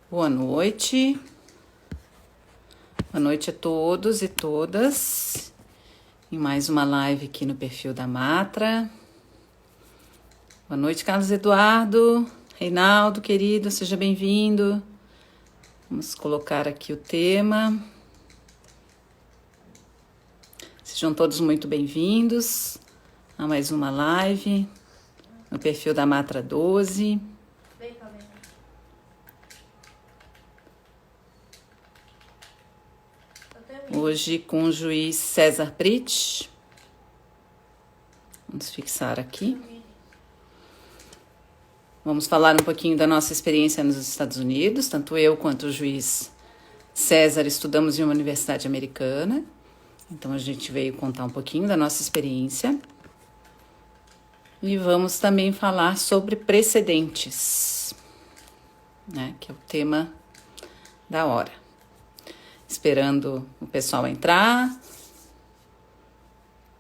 Boa noite. Boa noite a todos e todas. Em mais uma live aqui no perfil da Matra. Boa noite, Carlos Eduardo. Reinaldo, querido, seja bem-vindo. Vamos colocar aqui o tema. Sejam todos muito bem-vindos a mais uma live no perfil da Matra 12. Hoje com o juiz César Pritch. Vamos fixar aqui. Vamos falar um pouquinho da nossa experiência nos Estados Unidos. Tanto eu quanto o juiz César estudamos em uma universidade americana. Então a gente veio contar um pouquinho da nossa experiência. E vamos também falar sobre precedentes, né, que é o tema da hora. Esperando o pessoal entrar.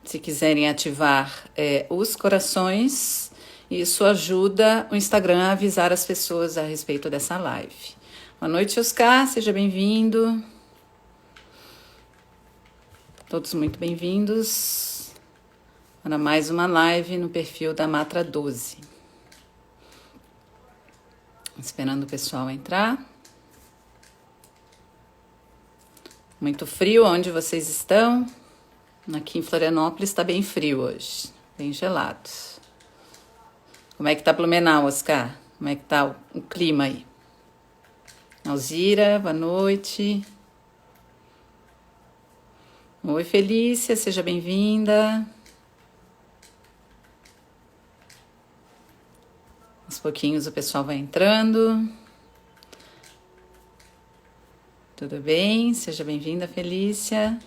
Se quiserem ativar os corações, isso ajuda o Instagram a avisar as pessoas a respeito dessa live. Boa noite, Oscar, seja bem-vindo. Todos muito bem-vindos para mais uma live no perfil da Matra 12. Esperando o pessoal entrar. Muito frio, onde vocês estão? Aqui em Florianópolis está bem frio hoje, bem gelado. Como é que tá Blumenau, Oscar? Como é que tá o clima aí? Alzira, boa noite. Oi, Felícia, seja bem-vinda. Aos pouquinhos o pessoal vai entrando. Tudo bem? Seja bem-vinda, Felícia.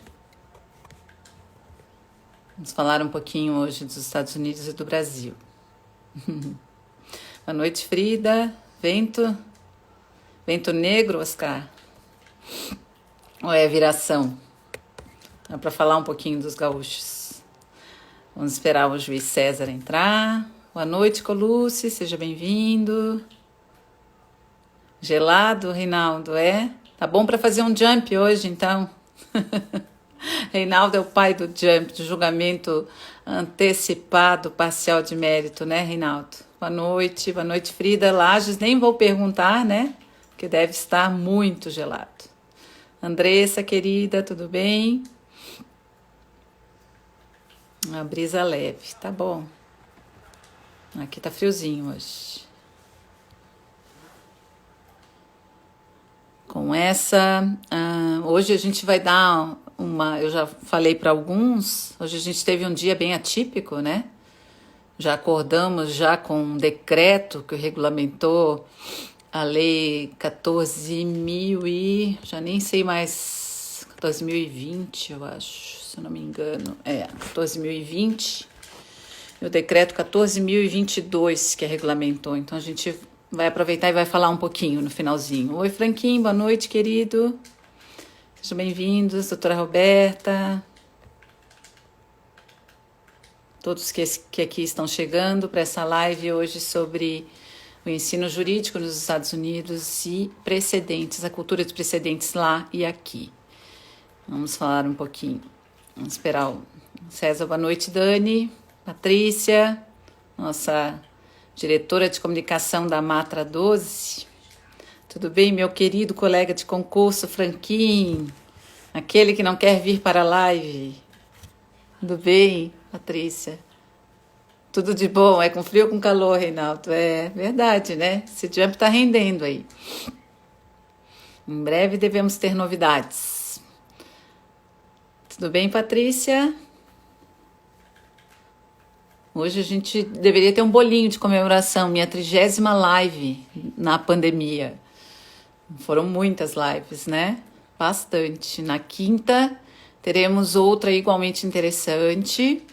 Vamos falar um pouquinho hoje dos Estados Unidos e do Brasil. Boa noite, Frida. Vento negro, Oscar? Ou é viração? É para falar um pouquinho dos gaúchos. Vamos esperar o juiz César entrar. Boa noite, Colucci. Seja bem-vindo. Gelado, Reinaldo, é? Tá bom para fazer um jump hoje, então? Reinaldo é o pai do jump, do julgamento antecipado parcial de mérito, né, Reinaldo? Boa noite, Frida. Lages, nem vou perguntar, né? Porque deve estar muito gelado. Andressa, querida, tudo bem? Uma brisa leve, tá bom. Aqui tá friozinho hoje. Com essa, hoje a gente vai dar eu já falei para alguns, hoje a gente teve um dia bem atípico, né? Já acordamos já com um decreto que regulamentou a lei 14.000 já nem sei mais, 14.020, eu acho, se eu não me engano, 14.020, e o decreto 14.022 que regulamentou, então a gente vai aproveitar e vai falar um pouquinho no finalzinho. Oi, Franquinho, boa noite, querido. Sejam bem-vindos, doutora Roberta. Todos que aqui estão chegando para essa live hoje sobre o ensino jurídico nos Estados Unidos e precedentes, a cultura de precedentes lá e aqui. Vamos falar um pouquinho. Vamos esperar o César. Boa noite, Dani. Patrícia, nossa diretora de comunicação da Matra 12. Tudo bem, meu querido colega de concurso, Franquinho? Aquele que não quer vir para a live. Tudo bem, Patrícia? Tudo de bom? É com frio ou com calor, Reinaldo? É verdade, né? Esse jump tá rendendo aí. Em breve devemos ter novidades. Tudo bem, Patrícia? Hoje a gente deveria ter um bolinho de comemoração, minha 30ª live na pandemia. Foram muitas lives, né? Bastante. Na quinta, teremos outra igualmente interessante,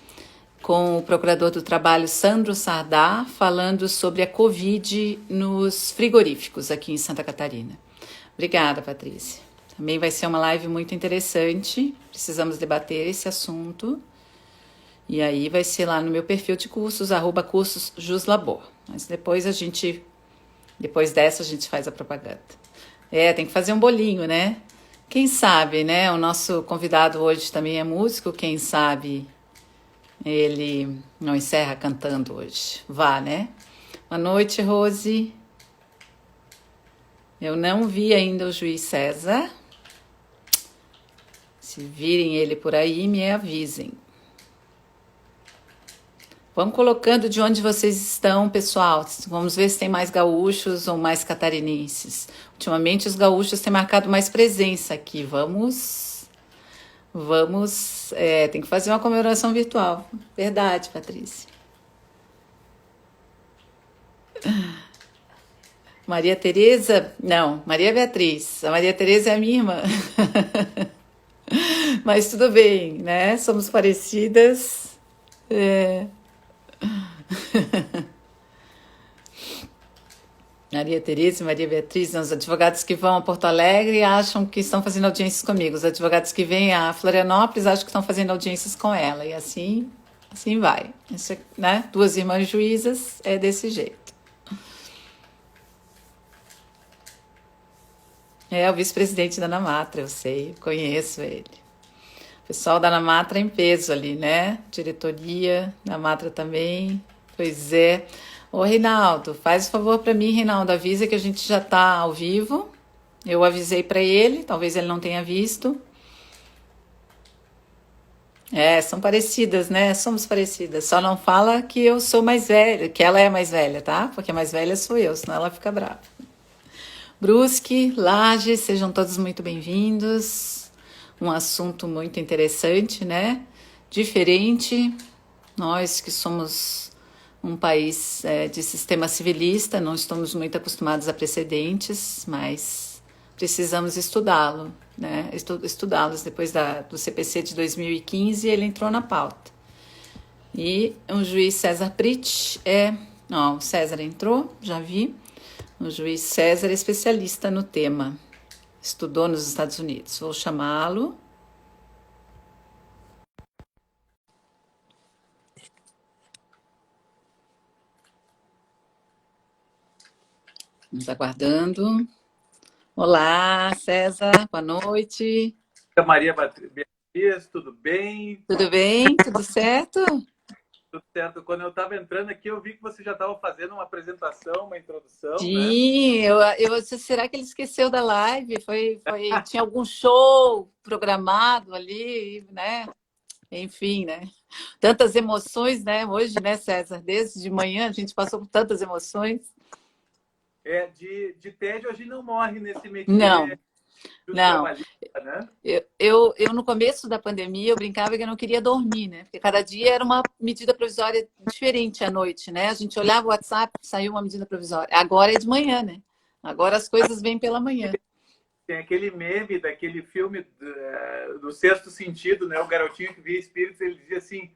com o procurador do trabalho, Sandro Sardá, falando sobre a Covid nos frigoríficos aqui em Santa Catarina. Obrigada, Patrícia. Também vai ser uma live muito interessante. Precisamos debater esse assunto. E aí vai ser lá no meu perfil de cursos, @cursosjuslabor. Mas depois dessa a gente faz a propaganda. É, tem que fazer um bolinho, né? Quem sabe, né? O nosso convidado hoje também é músico, quem sabe ele não encerra cantando hoje. Vá, né? Boa noite, Rose. Eu não vi ainda o juiz César. Se virem ele por aí, me avisem. Vamos colocando de onde vocês estão, pessoal. Vamos ver se tem mais gaúchos ou mais catarinenses. Ultimamente os gaúchos têm marcado mais presença aqui. Vamos, tem que fazer uma comemoração virtual. Verdade, Patrícia. Maria Tereza, não, Maria Beatriz. A Maria Tereza é a minha irmã. Mas tudo bem, né? Somos parecidas. É. Maria Tereza e Maria Beatriz, são os advogados que vão a Porto Alegre acham que estão fazendo audiências comigo. Os advogados que vêm a Florianópolis acham que estão fazendo audiências com ela. E assim vai. Isso, né? Duas irmãs juízas é desse jeito. É o vice-presidente da Anamatra, eu sei, conheço ele. O pessoal da Anamatra em peso ali, né? Diretoria da Anamatra também. Pois é. Ô, Reinaldo, faz o favor para mim, Reinaldo, avisa que a gente já está ao vivo. Eu avisei para ele, talvez ele não tenha visto. É, são parecidas, né? Somos parecidas. Só não fala que eu sou mais velha, que ela é mais velha, tá? Porque a mais velha sou eu, senão ela fica brava. Brusque, Lages, sejam todos muito bem-vindos. Um assunto muito interessante, né? Diferente. Nós que somos um país de sistema civilista, não estamos muito acostumados a precedentes, mas precisamos estudá-lo, né? Estudá-los depois do CPC de 2015, ele entrou na pauta. E o juiz César Pritch não, o César entrou, já vi. O juiz César é especialista no tema, estudou nos Estados Unidos. Vou chamá-lo. Estamos aguardando. Olá, César, boa noite. Maria Beatriz, tudo bem? Tudo bem? Tudo certo? Tudo certo. Quando eu estava entrando aqui, eu vi que você já estava fazendo uma apresentação, uma introdução, né? Sim, será que ele esqueceu da live? Tinha algum show programado ali, né? Enfim, né? Tantas emoções, né? Hoje, né, César? Desde de manhã a gente passou por tantas emoções. De tédio a gente não morre nesse Não, métier não. né? Eu, no começo da pandemia, eu brincava que eu não queria dormir, né? Porque cada dia era uma medida provisória diferente à noite, né? A gente olhava o WhatsApp, saiu uma medida provisória. Agora é de manhã, né? Agora as coisas vêm pela manhã. Tem aquele meme daquele filme do Sexto Sentido, né? O garotinho que via espíritos, ele dizia assim,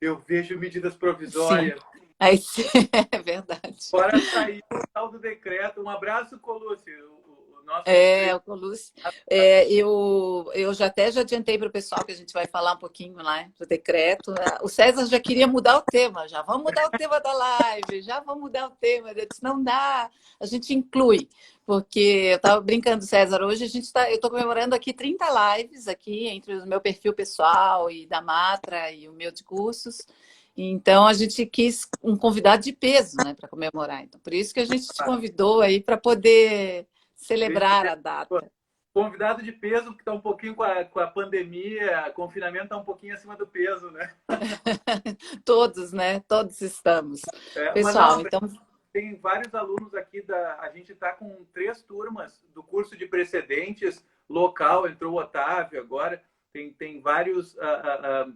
eu vejo medidas provisórias. Sim. Aí, é verdade. Agora saiu o tal do decreto. Um abraço, Colúcio. O Colucci. Eu já adiantei para o pessoal que a gente vai falar um pouquinho lá do decreto. O César já queria mudar o tema, já vamos mudar o tema da live, já vamos mudar o tema. Eu disse, não dá, a gente inclui, porque eu estava brincando, César, hoje eu estou comemorando aqui 30 lives aqui entre o meu perfil pessoal e da Matra e o meu de cursos. Então, a gente quis um convidado de peso, né, para comemorar. Então, por isso que a gente te convidou aí para poder celebrar a data. Convidado de peso, que está um pouquinho com a pandemia, confinamento está um pouquinho acima do peso, né? Todos, né? Todos estamos. Pessoal, então... Tem vários alunos aqui, a gente está com 3 turmas do curso de precedentes local, entrou o Otávio agora, tem vários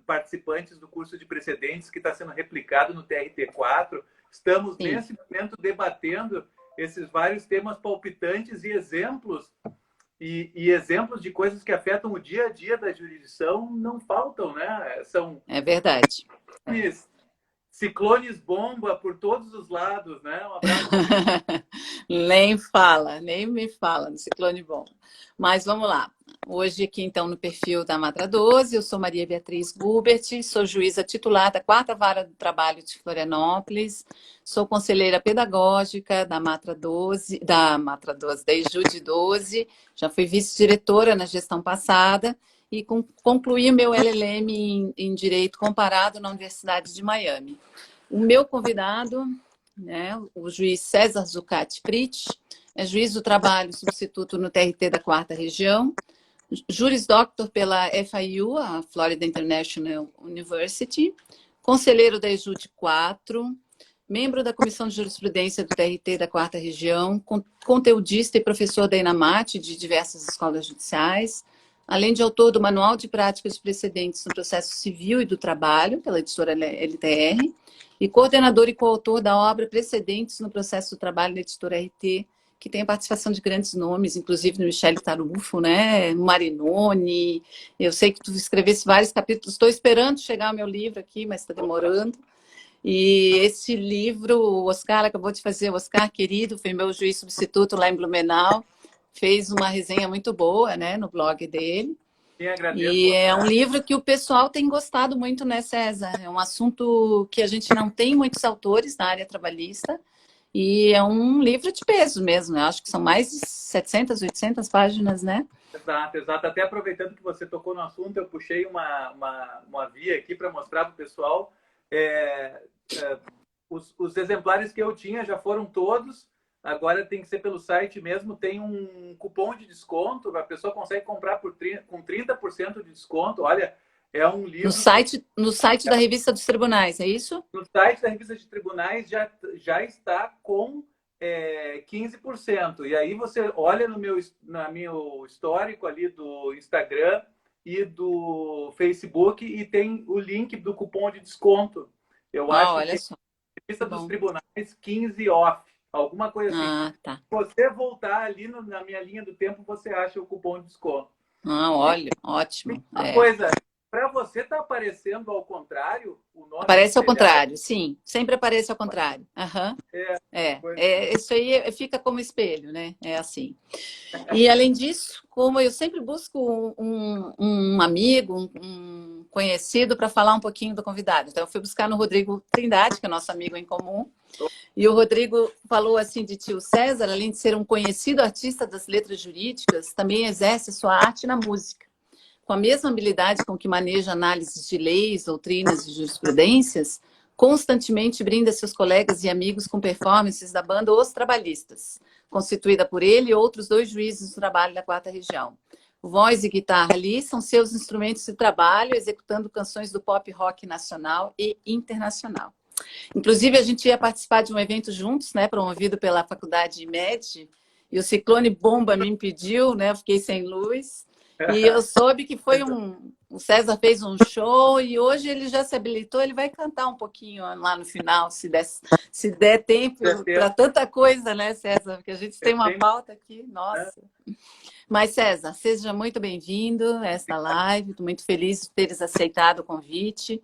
participantes do curso de precedentes que está sendo replicado no TRT4. Estamos, Sim. Nesse momento, debatendo esses vários temas palpitantes e exemplos, e exemplos de coisas que afetam o dia a dia da jurisdição não faltam, né? É verdade. Ciclones bomba por todos os lados, né? Um abraço. Nem me fala no ciclone bomba. Mas vamos lá. Hoje aqui então no perfil da Matra 12, eu sou Maria Beatriz Gubert, sou juíza titular da 4ª Vara do Trabalho de Florianópolis, sou conselheira pedagógica da Matra 12, da IJUD 12, já fui vice-diretora na gestão passada e concluí meu LLM em Direito Comparado na Universidade de Miami. O meu convidado, né, o juiz César Zucati Pritch, é juiz do trabalho substituto no TRT da 4ª Região, Juris Doctor pela FIU, a Florida International University, conselheiro da EJUD 4, membro da Comissão de Jurisprudência do TRT da 4ª Região, conteudista e professor da INAMAT de diversas escolas judiciais, além de autor do Manual de Práticas de Precedentes no Processo Civil e do Trabalho, pela editora LTR, e coordenador e coautor da obra Precedentes no Processo do Trabalho da editora RT, que tem a participação de grandes nomes, inclusive no Michele Tarufo, né? Marinoni. Eu sei que tu escrevesse vários capítulos, estou esperando chegar o meu livro aqui, mas está demorando. E esse livro, o Oscar acabou de fazer, o Oscar querido, foi meu juiz substituto lá em Blumenau, fez uma resenha muito boa, né, no blog dele. E é um livro que o pessoal tem gostado muito, né, César? É um assunto que a gente não tem muitos autores na área trabalhista, e é um livro de peso mesmo, eu acho que são mais de 700, 800 páginas, né? Exato, exato. Até aproveitando que você tocou no assunto, eu puxei uma via aqui para mostrar para o pessoal. Os exemplares que eu tinha já foram todos, agora tem que ser pelo site mesmo, tem um cupom de desconto, a pessoa consegue comprar com 30% de desconto, olha, é um livro... No site da Revista dos Tribunais, é isso? No site da Revista de Tribunais já está com 15%. E aí você olha no meu histórico ali do Instagram e do Facebook e tem o link do cupom de desconto. Eu acho olha que só. Revista dos Tribunais 15 off, alguma coisa assim. Tá. Se você voltar ali na minha linha do tempo, você acha o cupom de desconto. Olha, ótimo. Uma coisa, para você tá aparecendo ao contrário, o nome aparece ao contrário, sim. Sempre aparece ao contrário. Isso aí fica como espelho, né? É assim. E, além disso, como eu sempre busco um amigo, um conhecido, para falar um pouquinho do convidado. Então, eu fui buscar no Rodrigo Trindade, que é nosso amigo em comum. E o Rodrigo falou assim de tio César, além de ser um conhecido artista das letras jurídicas, também exerce sua arte na música. Com a mesma habilidade com que maneja análises de leis, doutrinas e jurisprudências, constantemente brinda seus colegas e amigos com performances da banda Os Trabalhistas, constituída por ele e outros 2 juízes do trabalho da 4ª Região. Voz e guitarra ali são seus instrumentos de trabalho, executando canções do pop rock nacional e internacional. Inclusive, a gente ia participar de um evento juntos, né, promovido pela Faculdade MED, e o ciclone bomba me impediu, né, eu fiquei sem luz. E eu soube que foi o César fez um show e hoje ele já se habilitou, ele vai cantar um pouquinho lá no final, se der tempo para tanta coisa, né, César? Porque a gente tem uma pauta aqui, nossa. Mas, César, seja muito bem-vindo a esta live, estou muito feliz de teres aceitado o convite.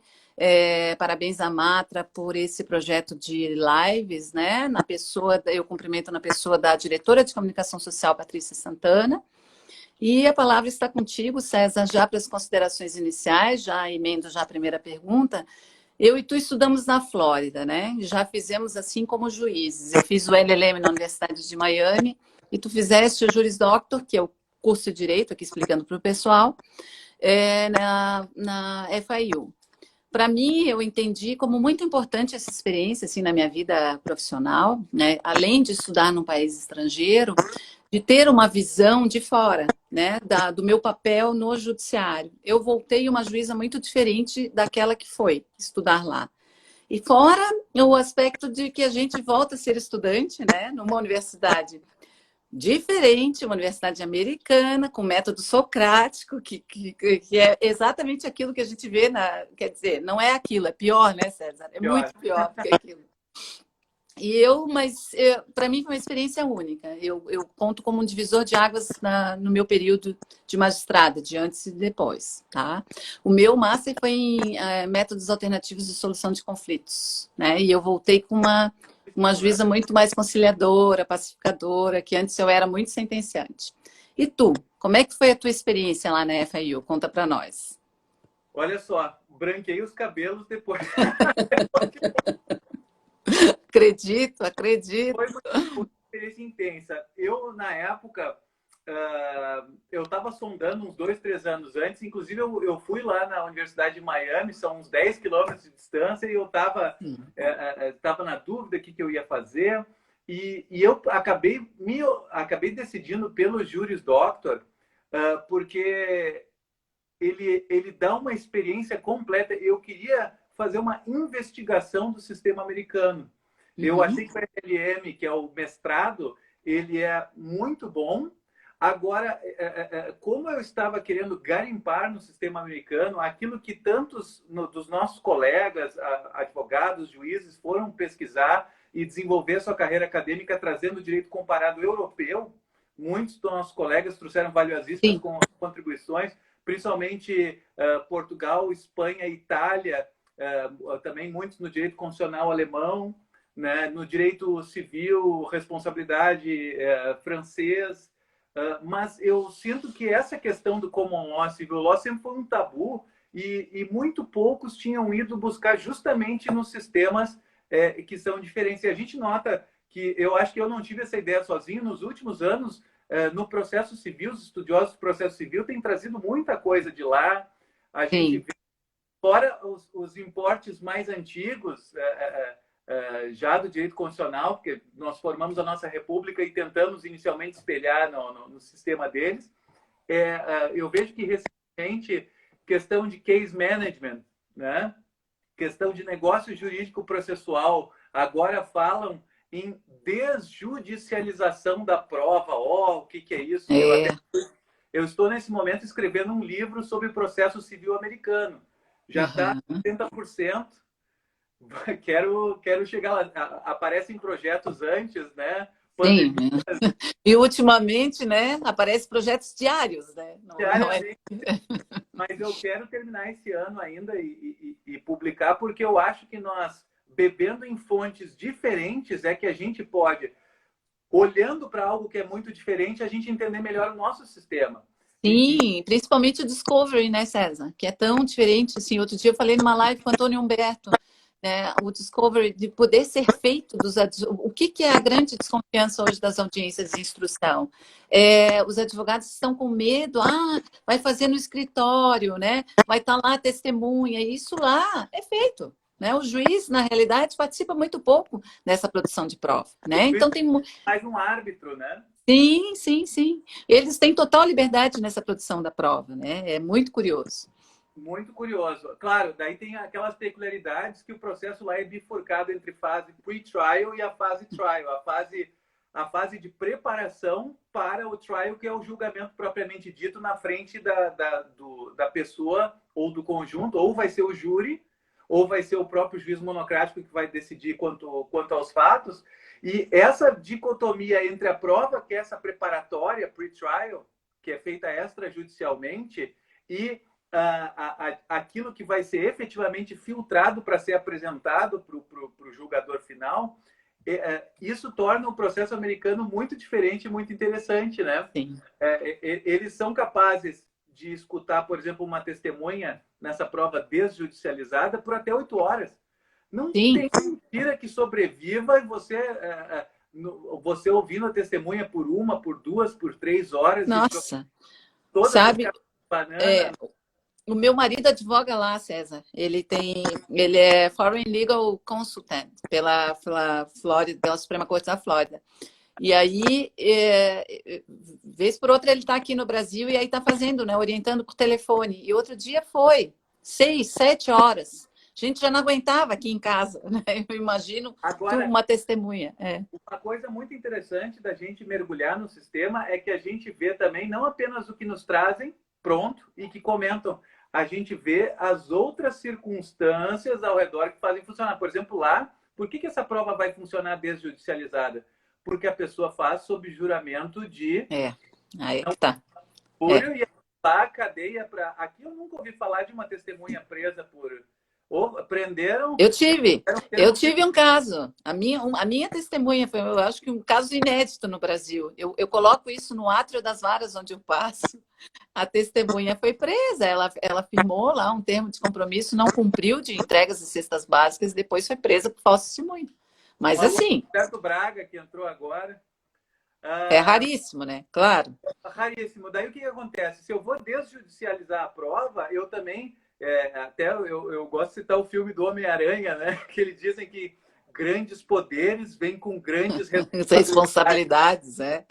Parabéns à Matra por esse projeto de lives, né? Eu cumprimento na pessoa da diretora de comunicação social, Patrícia Santana. E a palavra está contigo, César, já para as considerações iniciais, já emendo já a primeira pergunta. Eu e tu estudamos na Flórida, né? Já fizemos assim como juízes. Eu fiz o LLM na Universidade de Miami e tu fizeste o Juris Doctor, que é o curso de Direito, aqui explicando para o pessoal, na FIU. Para mim, eu entendi como muito importante essa experiência assim, na minha vida profissional, né? Além de estudar num país estrangeiro, de ter uma visão de fora, né? Do meu papel no judiciário. Eu voltei uma juíza muito diferente daquela que foi estudar lá. E fora o aspecto de que a gente volta a ser estudante, né? Numa universidade diferente, uma universidade americana, com método socrático, que é exatamente aquilo que a gente vê quer dizer, não é aquilo, é pior, né, César? É muito pior do que aquilo. Mas para mim foi uma experiência única. Eu conto como um divisor de águas no meu período de magistrada, de antes e depois, tá? O meu master foi em métodos alternativos de solução de conflitos, né? E eu voltei com uma juíza muito mais conciliadora, pacificadora, que antes eu era muito sentenciante. E tu, Como é que foi a tua experiência lá na FIU? Conta para nós. Olha só, branqueei os cabelos depois. Acredito, acredito. Foi uma experiência intensa. Eu, na época, eu estava sondando uns 2, 3 anos antes. Inclusive, eu fui lá na Universidade de Miami, são uns 10 quilômetros de distância, e eu estava na dúvida o que eu ia fazer. E eu acabei decidindo pelo Juris Doctor, porque ele dá uma experiência completa. Eu queria fazer uma investigação do sistema americano. Eu achei que o FLM, que é o mestrado, ele é muito bom. Agora, como eu estava querendo garimpar no sistema americano, aquilo que tantos dos nossos colegas, advogados, juízes, foram pesquisar e desenvolver sua carreira acadêmica trazendo o direito comparado europeu, muitos dos nossos colegas trouxeram valiosíssimas contribuições, principalmente Portugal, Espanha, Itália, também muitos no direito constitucional alemão, né, no direito civil, responsabilidade francês. Mas eu sinto que essa questão do common law, civil law, sempre foi um tabu e muito poucos tinham ido buscar justamente nos sistemas que são diferentes. E a gente nota que, eu acho que eu não tive essa ideia sozinho, nos últimos anos, no processo civil, os estudiosos do processo civil têm trazido muita coisa de lá. A gente vê, fora os importes mais antigos, já do direito constitucional, porque nós formamos a nossa república e tentamos inicialmente espelhar no sistema deles. Eu vejo que recentemente, questão de case management, né? Questão de negócio jurídico processual, agora falam em desjudicialização da prova. O que é isso? Eu estou, nesse momento, escrevendo um livro sobre processo civil americano. Já está 70%. Quero chegar lá. Aparecem projetos antes, né? Sim. E ultimamente, né, aparecem projetos diários, né? Diariamente. Mas eu quero terminar esse ano ainda e publicar, porque eu acho que nós, bebendo em fontes diferentes, é que a gente pode, olhando para algo que é muito diferente, a gente entender melhor o nosso sistema. Sim, principalmente o Discovery, né, César? Que é tão diferente, assim. Outro dia eu falei numa live com o Antônio Humberto, né, o Discovery de poder ser feito o que é a grande desconfiança hoje das audiências de instrução? Os advogados estão com medo, vai fazer no escritório, né? Vai estar lá a testemunha, e isso lá é feito. Né? O juiz, na realidade, participa muito pouco dessa produção de prova. Né? Então tem mais um árbitro, né? Sim, sim, sim. Eles têm total liberdade nessa produção da prova, né? É muito curioso. Muito curioso. Claro, daí tem aquelas peculiaridades que o processo lá é bifurcado entre fase pre-trial e a fase trial. A fase de preparação para o trial, que é o julgamento propriamente dito na frente da pessoa ou do conjunto, ou vai ser o júri, ou vai ser o próprio juiz monocrático que vai decidir quanto aos fatos. E essa dicotomia entre a prova, que é essa preparatória, pre-trial, que é feita extrajudicialmente, e aquilo que vai ser efetivamente filtrado para ser apresentado para o julgador final, isso torna o processo americano muito diferente e muito interessante, né? Sim. Eles são capazes de escutar, por exemplo, uma testemunha nessa prova desjudicializada por até 8 horas. Não tem mentira que sobreviva e você ouvindo a testemunha por 1, por 2, por 3 horas. Nossa! Todas sabe, bananas. O meu marido advoga lá, César. Ele é Foreign Legal Consultant pela Flórida, pela Suprema Corte da Flórida. E aí, vez por outra, ele está aqui no Brasil e aí está fazendo, né, orientando por telefone. E outro dia foi 6, 7 horas. A gente já não aguentava aqui em casa, né? Eu imagino uma testemunha. Uma coisa muito interessante da gente mergulhar no sistema é que a gente vê também não apenas o que nos trazem pronto e que comentam, a gente vê as outras circunstâncias ao redor que fazem funcionar. Por exemplo, lá, por que essa prova vai funcionar desjudicializada? Porque a pessoa faz sob juramento de... aí que tá. E a cadeia para... Aqui eu nunca ouvi falar de uma testemunha presa Ou prenderam, Eu tive, deram eu um tiro. tive um caso. A minha testemunha foi, eu acho que um caso inédito no Brasil. Eu coloco isso no átrio das varas onde eu passo. A testemunha foi presa. Ela firmou lá um termo de compromisso, não cumpriu de entregas de cestas básicas e depois foi presa por falso testemunho. Um Mas aluno do assim, Roberto Braga, que entrou agora. é Ah, raríssimo, né? Claro. raríssimo. Daí o que acontece? Se eu vou desjudicializar a prova, eu também, até eu gosto de citar o filme do Homem-Aranha, né? Que eles dizem que grandes poderes vêm com grandes As responsabilidades. responsabilidades, é.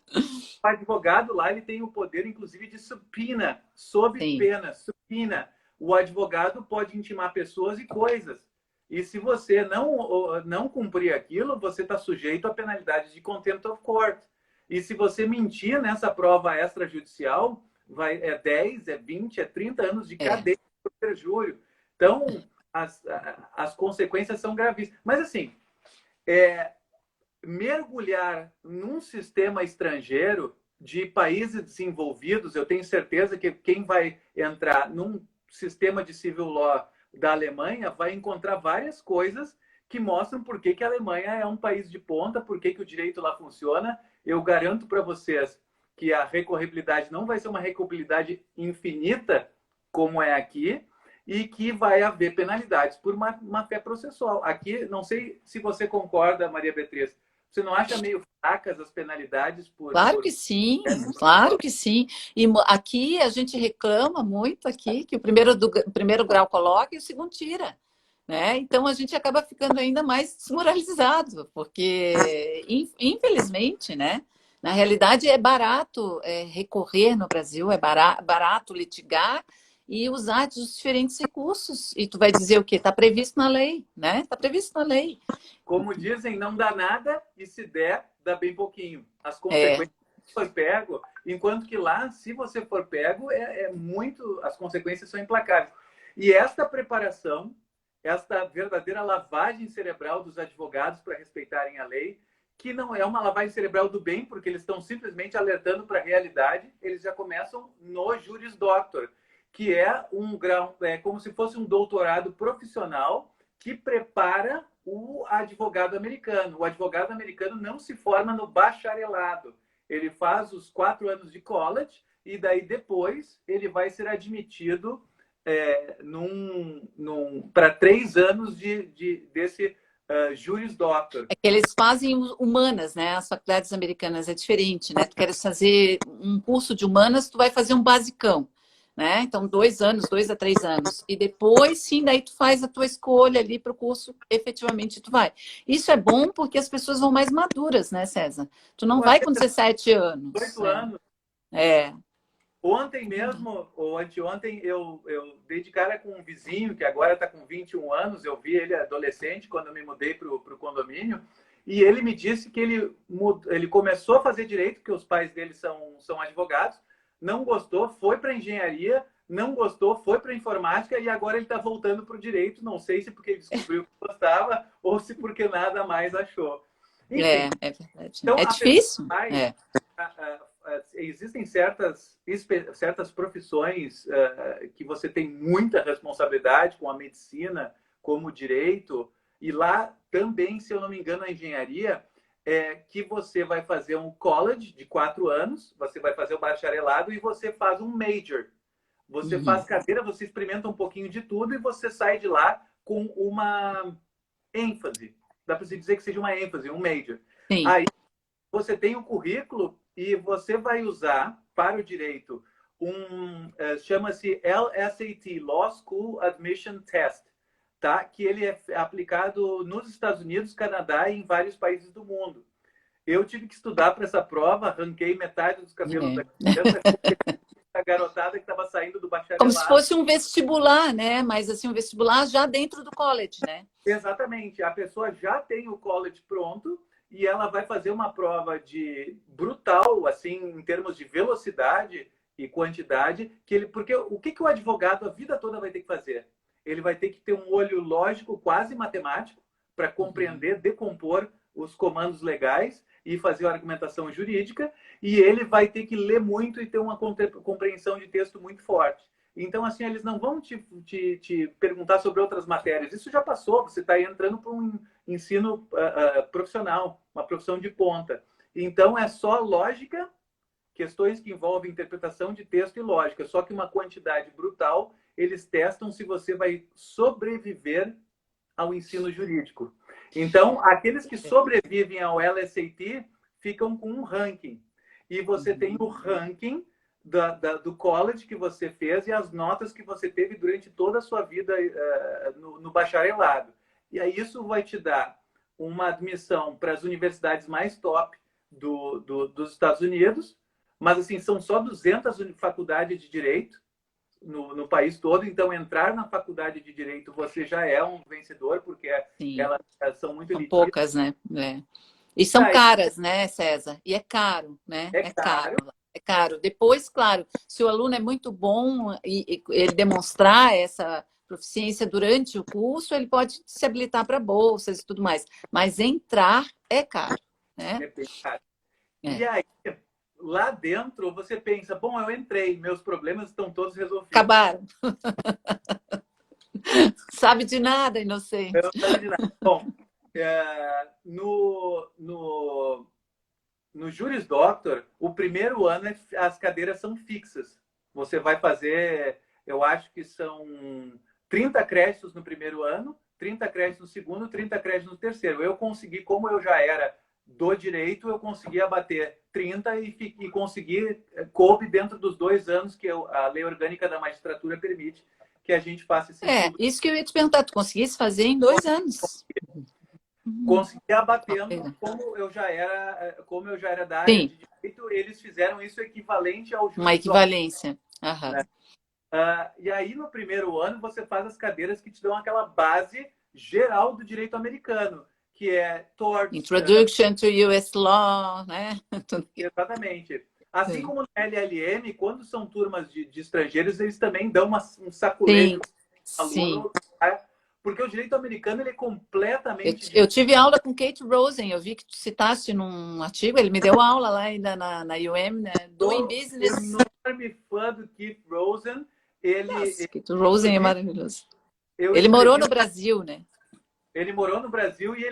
O advogado lá, ele tem o poder, inclusive, de supina, sob Sim, pena, supina. O advogado pode intimar pessoas e coisas. E se você não cumprir aquilo, você está sujeito à penalidade de contempt of court. E se você mentir nessa prova extrajudicial, é 10, é 20, é 30 anos de é. cadeia por perjúrio. Então, as consequências são gravíssimas. Mas, assim, é, mergulhar num sistema estrangeiro de países desenvolvidos, eu tenho certeza que quem vai entrar num sistema de civil law da Alemanha vai encontrar várias coisas que mostram por que a Alemanha é um país de ponta, por que o direito lá funciona. Eu garanto para vocês que a recorribilidade não vai ser uma recorribilidade infinita, como é aqui, e que vai haver penalidades por má fé processual. Aqui, não sei se você concorda, Maria Beatriz, você não acha meio fracas as penalidades Claro que sim, claro que sim. E aqui a gente reclama muito aqui que o primeiro grau coloca e o segundo tira, né? Então a gente acaba ficando ainda mais desmoralizado, porque infelizmente, né? Na realidade é barato recorrer no Brasil, é barato litigar e usar dos diferentes recursos. E tu vai dizer o quê? Está previsto na lei, né? Está previsto na lei. Como dizem, não dá nada e se der, dá bem pouquinho. As É, consequências foi pego, enquanto que lá, se você for pego, muito, as consequências são implacáveis. E esta preparação, esta verdadeira lavagem cerebral dos advogados para respeitarem a lei, que não é uma lavagem cerebral do bem, porque eles estão simplesmente alertando para a realidade, eles já começam no Juris Doctor, que é um grau, é como se fosse um doutorado profissional que prepara o advogado americano. O advogado americano não se forma no bacharelado. Ele faz os 4 anos de college e daí depois ele vai ser admitido para 3 anos desse Juris Doctor. é que eles fazem humanas, né? As faculdades americanas é diferente, né? Tu queres fazer um curso de humanas, tu vai fazer um basicão, né? Então, 2 anos, 2 a 3 anos. E depois, sim, daí tu faz a tua escolha ali para o curso, efetivamente tu vai. Isso é bom porque as pessoas vão mais maduras, né, César? Tu não Com vai com 17 anos. 18 anos. É. Ontem mesmo, ou anteontem, eu dei de cara com um vizinho que agora está com 21 anos. Eu vi ele adolescente quando eu me mudei para o condomínio. E ele me disse que ele começou a fazer direito, porque os pais dele são advogados, não gostou, foi para engenharia, não gostou, foi para informática e agora ele está voltando para o direito. Não sei se porque ele descobriu que gostava ou se porque nada mais achou. Enfim, É verdade. então É a pessoa difícil? vai. É. Existem certas profissões que você tem muita responsabilidade, com a medicina, como o direito, e lá também, se eu não me engano, a engenharia, que você vai fazer um college de 4 anos, você vai fazer o bacharelado e você faz um major. Você Uhum. faz cadeira, você experimenta um pouquinho de tudo e você sai de lá com uma ênfase. Dá para se dizer que seja uma ênfase, um major. Sim. Aí você tem o currículo e você vai usar para o direito chama-se LSAT, Law School Admission Test, tá? Que ele é aplicado nos Estados Unidos, Canadá e em vários países do mundo. Eu tive que estudar para essa prova, arranquei metade dos cabelos da É. cabeça, a garotada que estava saindo do Como se bacharelado. fosse um vestibular, né? Mas assim, um vestibular já dentro do college, né? Exatamente. A pessoa já tem o college pronto e ela vai fazer uma prova de brutal, assim, em termos de velocidade e quantidade, porque o que o advogado a vida toda vai ter que fazer? Ele vai ter que ter um olho lógico, quase matemático, para compreender, decompor os comandos legais e fazer a argumentação jurídica, e ele vai ter que ler muito e ter uma compreensão de texto muito forte. Então, assim, eles não vão te perguntar sobre outras matérias. Isso já passou, você está entrando para um ensino profissional, uma profissão de ponta. Então, é só lógica, questões que envolvem interpretação de texto e lógica, só que uma quantidade brutal, eles testam se você vai sobreviver ao ensino jurídico. Então, aqueles que sobrevivem ao LSAT ficam com um ranking. E você tem o ranking do college que você fez e as notas que você teve durante toda a sua vida no bacharelado. E aí isso vai te dar uma admissão para as universidades mais top dos Estados Unidos, mas assim, são só 200 faculdades de direito no país todo, então entrar na faculdade de direito você já é um vencedor, porque elas são muito elitistas. Poucas, né? E são caras, né, César? E é caro, né? É caro. É caro. Depois, claro, se o aluno é muito bom e ele demonstrar essa proficiência durante o curso, ele pode se habilitar para bolsas e tudo mais. Mas entrar é caro, né? É bem caro. E aí, lá dentro, você pensa, bom, eu entrei, meus problemas estão todos resolvidos. Acabaram. Sabe de nada, inocente. Eu não sabe de nada. Bom, no Juris Doctor, o primeiro ano as cadeiras são fixas. Você vai fazer, eu acho que são 30 créditos no primeiro ano, 30 créditos no segundo, 30 créditos no terceiro. Eu consegui, como eu já era do direito, eu consegui abater 30 e consegui, coube dentro dos 2 anos que a lei orgânica da magistratura permite que a gente faça esse estudo. Isso que eu ia te perguntar, tu conseguisse fazer em 2 anos? Consegui abatendo, como eu já era da área de direito, eles fizeram isso equivalente ao jurídico. Uma equivalência. Né? E aí, no primeiro ano, você faz as cadeiras que te dão aquela base geral do direito americano, que é tort. Introduction to US Law, né? Exatamente. Assim como no LLM, quando são turmas de estrangeiros, eles também dão um sacolete ao aluno. Porque o direito americano ele é completamente... Eu tive aula com Kate Rosen, eu vi que tu citaste num artigo, ele me deu aula lá ainda na UM, né? Doing Business. Eu enorme fã do Keith Rosen. Keith Rosen é maravilhoso. Ele morou no Brasil, né? Ele morou no Brasil e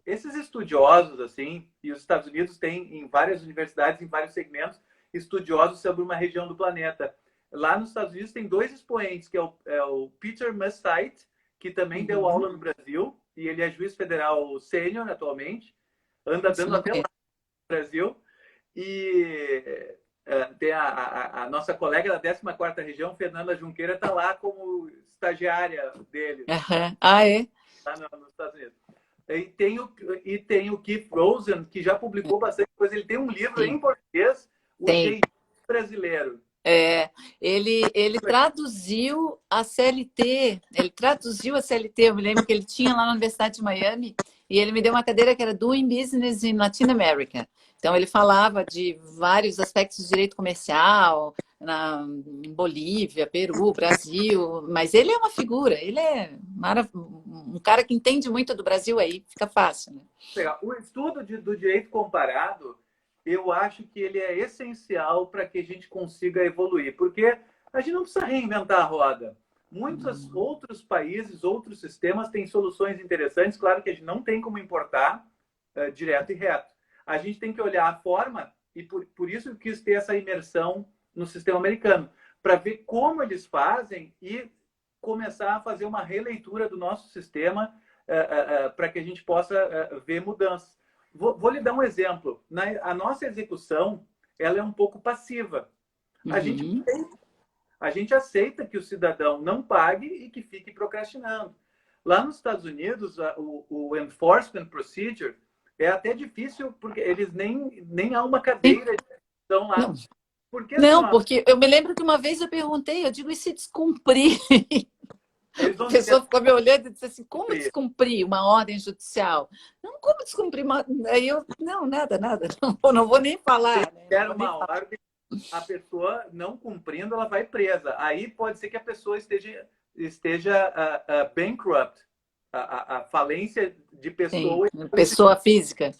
esses estudiosos, assim, e os Estados Unidos têm em várias universidades, em vários segmentos, estudiosos sobre uma região do planeta. Lá nos Estados Unidos tem 2 expoentes, que é o Peter Mustite, que também deu aula no Brasil, e ele é juiz federal sênior atualmente, anda dando até lá no Brasil, e tem a nossa colega da 14ª região, Fernanda Junqueira, está lá como estagiária dele. Ah, é? Lá nos Estados Unidos. E tem o Keith Rosen, que já publicou bastante coisa, ele tem um livro em português, O Jeitinho Brasileiro. Ele traduziu a CLT, eu me lembro que ele tinha lá na Universidade de Miami, e ele me deu uma cadeira que era Doing Business in Latin America. Então, ele falava de vários aspectos do direito comercial, em Bolívia, Peru, Brasil, mas ele é uma figura, ele é um cara que entende muito do Brasil aí, fica fácil, né? O estudo do direito comparado, eu acho que ele é essencial para que a gente consiga evoluir, porque a gente não precisa reinventar a roda. Muitos outros países, outros sistemas têm soluções interessantes. Claro que a gente não tem como importar direto e reto. A gente tem que olhar a forma, e por isso eu quis ter essa imersão no sistema americano, para ver como eles fazem e começar a fazer uma releitura do nosso sistema para que a gente possa ver mudanças. Vou lhe dar um exemplo. A nossa execução ela é um pouco passiva. A gente aceita que o cidadão não pague e que fique procrastinando. Lá nos Estados Unidos, o enforcement procedure é até difícil, porque eles nem há uma cadeira de execução lá. Não. Porque eu me lembro que uma vez eu perguntei, eu digo, e se descumprir? A pessoa ficou me olhando e disse assim, como descumprir uma ordem judicial? Não, como descumprir uma... Aí eu, não, nada, não vou nem falar. Se der uma ordem, a pessoa não cumprindo, ela vai presa. Aí pode ser que a pessoa esteja bankrupt, a falência de pessoa. Sim, pessoa física.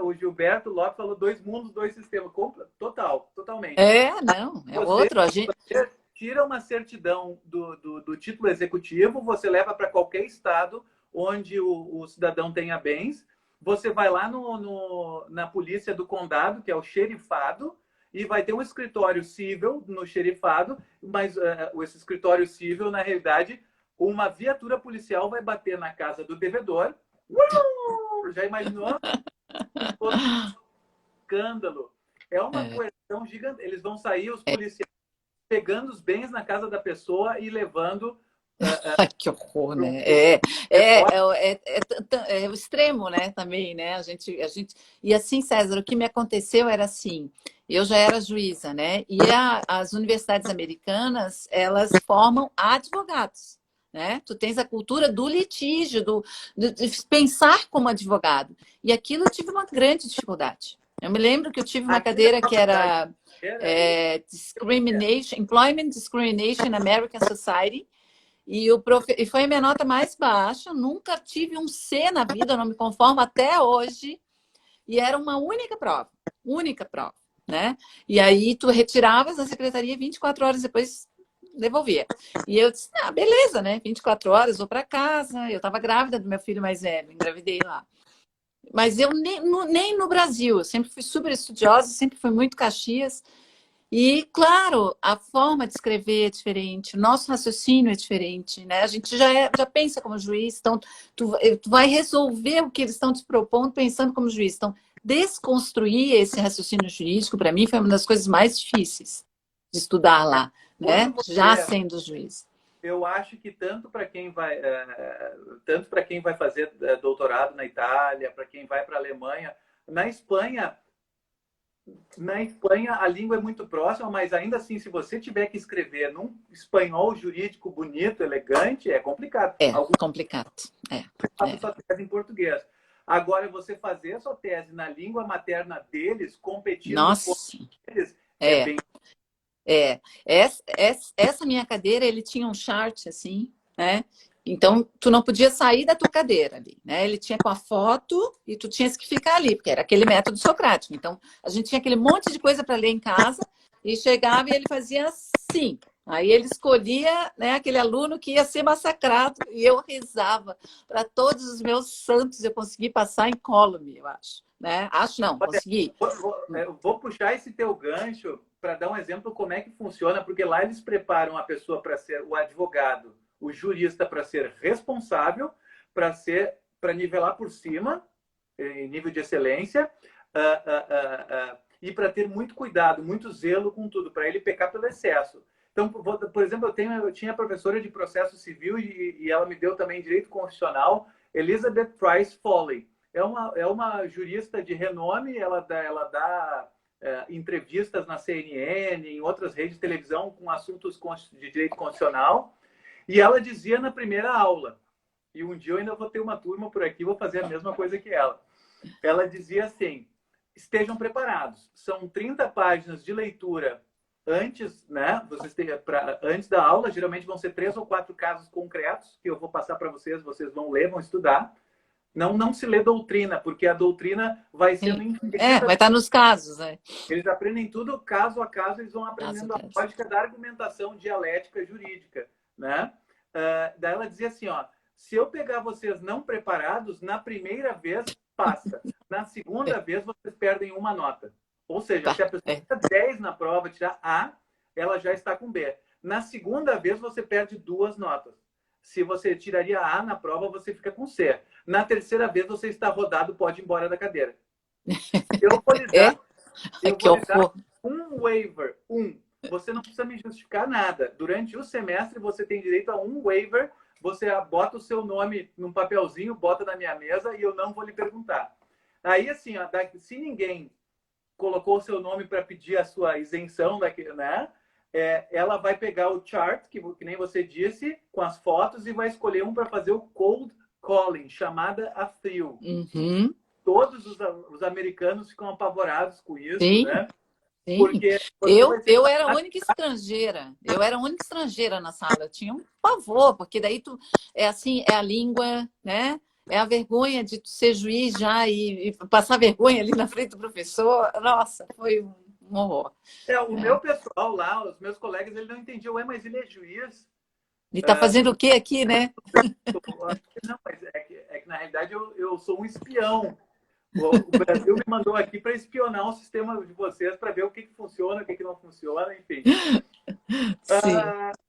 O Gilberto Lopes falou 2 mundos, 2 sistemas. Totalmente. Não, é Você, outro. A gente... você tira uma certidão do título executivo, você leva para qualquer estado onde o cidadão tenha bens, você vai lá na polícia do condado, que é o xerifado, e vai ter um escritório civil no xerifado, mas esse escritório civil, na realidade, uma viatura policial vai bater na casa do devedor. Já imaginou? Escândalo. É uma coerção gigante. Eles vão sair, os policiais, pegando os bens na casa da pessoa e levando... Ai, que horror, né? É o extremo, né? Também, né? E assim, César, o que me aconteceu era assim: eu já era juíza, né? E as universidades americanas, elas formam advogados, né? Tu tens a cultura do litígio, de pensar como advogado. E aquilo eu tive uma grande dificuldade. Eu me lembro que eu tive uma cadeira que era Employment Discrimination in American Society. E foi a minha nota mais baixa, nunca tive um C na vida, eu não me conformo até hoje. E era uma única prova, né? E aí tu retiravas da secretaria 24 horas depois devolvia. E eu disse, beleza, né? 24 horas, vou para casa. Eu estava grávida do meu filho mais velho, engravidei lá. Mas eu nem no Brasil, eu sempre fui super estudiosa, sempre fui muito Caxias. E, claro, a forma de escrever é diferente, o nosso raciocínio é diferente, né? A gente já pensa como juiz, então tu vai resolver o que eles estão te propondo pensando como juiz. Então, desconstruir esse raciocínio jurídico, para mim, foi uma das coisas mais difíceis de estudar lá, né? Já sendo juiz. Eu acho que tanto para quem vai fazer doutorado na Itália, para quem vai para a Alemanha, na Espanha a língua é muito próxima, mas ainda assim, se você tiver que escrever num espanhol jurídico bonito, elegante, é complicado. Complicado. Faça sua tese em português. Agora, você fazer a sua tese na língua materna deles, competindo com eles, bem... Essa minha cadeira, ele tinha um chart assim, né? Então, tu não podia sair da tua cadeira ali, né? Ele tinha com a foto e tu tinhas que ficar ali, porque era aquele método socrático. Então, a gente tinha aquele monte de coisa para ler em casa e chegava e ele fazia assim. Aí ele escolhia, né, aquele aluno que ia ser massacrado e eu rezava para todos os meus santos eu consegui passar em incólume, eu acho. Né? Acho não, consegui. Vou puxar esse teu gancho para dar um exemplo como é que funciona, porque lá eles preparam a pessoa para ser o advogado, o jurista para ser responsável, para nivelar por cima, em nível de excelência, e para ter muito cuidado, muito zelo com tudo, para ele pecar pelo excesso. Então, por exemplo, eu tinha professora de processo civil e ela me deu também direito constitucional, Elizabeth Price Foley. É uma jurista de renome, ela dá entrevistas na CNN, em outras redes de televisão com assuntos de direito constitucional. E ela dizia na primeira aula, e um dia eu ainda vou ter uma turma por aqui, vou fazer a mesma coisa que ela. Ela dizia assim, estejam preparados. São 30 páginas de leitura antes, né? Antes da aula, geralmente vão ser 3 ou 4 casos concretos que eu vou passar para vocês vão ler, vão estudar. Não se lê doutrina, porque a doutrina vai sendo... vai estar nos casos, né? Eles aprendem tudo caso a caso, eles vão aprendendo a lógica da argumentação dialética jurídica, né? Daí ela dizia assim, se eu pegar vocês não preparados, na primeira vez, passa. Na segunda vez, vocês perdem uma nota. Ou seja, se a pessoa tirar 10 na prova, tirar A, ela já está com B. Na segunda vez, você perde 2 notas. Se você tiraria A na prova, você fica com C. Na terceira vez, você está rodado, pode ir embora da cadeira. Eu vou lhe dar, um waiver. Você não precisa me justificar nada. Durante o semestre, você tem direito a um waiver. Você bota o seu nome num papelzinho, bota na minha mesa e eu não vou lhe perguntar. Aí, assim, se ninguém colocou o seu nome para pedir a sua isenção, né? Ela vai pegar o chart, que nem você disse, com as fotos, e vai escolher um para fazer o cold calling, chamada a frio. Uhum. Todos os americanos ficam apavorados com isso, Sim. né? Sim. Porque eu era a única estrangeira. Eu era a única estrangeira na sala. Eu tinha um pavor, porque daí é a língua, né? É a vergonha de tu ser juiz já e passar vergonha ali na frente do professor. Nossa, foi um horror. O meu pessoal lá, os meus colegas, eles não entendiam, ué, mas ele é juiz. E tá fazendo o quê aqui, né? Eu acho que não, mas é que na realidade eu sou um espião. O Brasil me mandou aqui para espionar o sistema de vocês, para ver o que funciona, o que não funciona, enfim. Sim,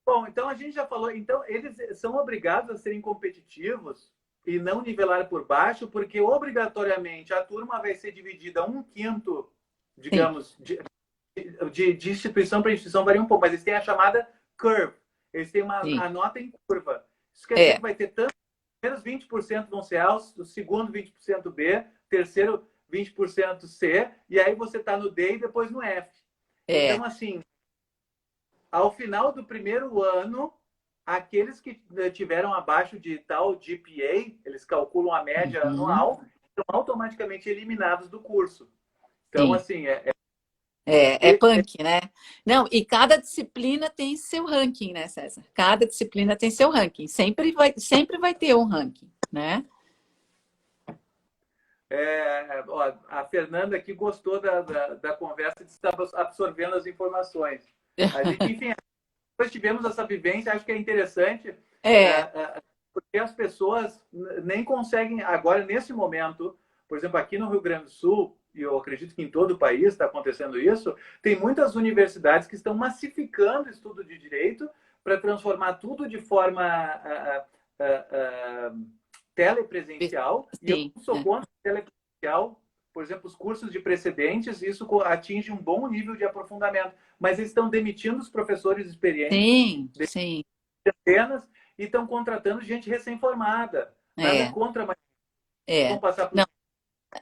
Bom, então a gente já falou. Então, eles são obrigados a serem competitivos e não nivelar por baixo, porque obrigatoriamente a turma vai ser dividida um quinto, sim, digamos, de instituição para instituição, varia um pouco, mas eles têm a chamada curve. Eles têm sim. a nota em curva. Isso quer dizer que É, vai ter tanto, primeiros 20% vão ser A, o segundo 20% B, terceiro 20% C, e aí você está no D e depois no F. é. Então, assim, ao final do primeiro ano, aqueles que tiveram abaixo de tal GPA, eles calculam a média Uhum, anual, são automaticamente eliminados do curso. Então, sim. assim, É punk, né? Não, e cada disciplina tem seu ranking, né, César? Cada disciplina tem seu ranking. Sempre vai ter um ranking, né? ó, a Fernanda aqui gostou da conversa de estar absorvendo as informações. A gente, enfim, depois tivemos essa vivência, acho que é interessante, É, porque as pessoas nem conseguem, agora, nesse momento, por exemplo, aqui no Rio Grande do Sul, e eu acredito que em todo o país está acontecendo isso, tem muitas universidades que estão massificando o estudo de direito para transformar tudo de forma telepresencial, e eu sim, não sou é. contra o telepresencial. Por exemplo, os cursos de precedentes, isso atinge um bom nível de aprofundamento, mas eles estão demitindo os professores experientes, Sim, sim. centenas, e estão contratando gente recém-formada. Nada É, contra, mas vão é. passar por. Não,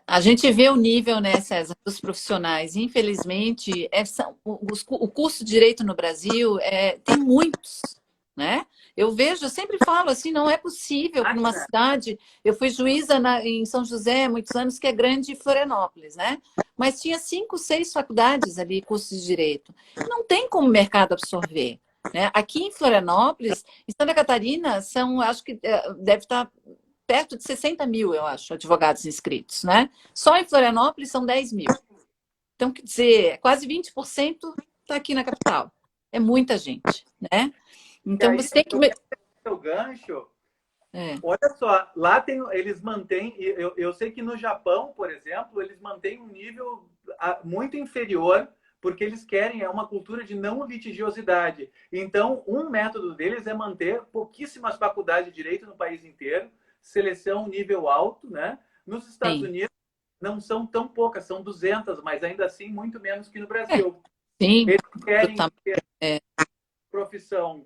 a gente vê o nível, né, César, dos profissionais. Infelizmente, o curso de direito no Brasil tem muitos, né? Eu sempre falo assim, não é possível que numa Máquina. cidade, eu fui juíza em São José há muitos anos, que é grande Florianópolis, né? Mas tinha 5, 6 faculdades ali, cursos de direito. Não tem como o mercado absorver. Né? Aqui em Florianópolis, em Santa Catarina, acho que deve estar perto de 60 mil, eu acho, advogados inscritos, né? Só em Florianópolis são 10 mil. Então, quer dizer, quase 20% está aqui na capital. É muita gente, né? E Então, aí, você tem que. eu quero ter o gancho. É, Olha só, lá eles mantêm, eu sei que no Japão, por exemplo, eles mantêm um nível muito inferior, porque eles querem, é uma cultura de não litigiosidade. Então, um método deles é manter pouquíssimas faculdades de direito no país inteiro, seleção nível alto, né? Nos Estados sim. Unidos não são tão poucas, são 200, mas ainda assim muito menos que no É, Brasil. sim. Eles Tu querem tá, ter é, profissão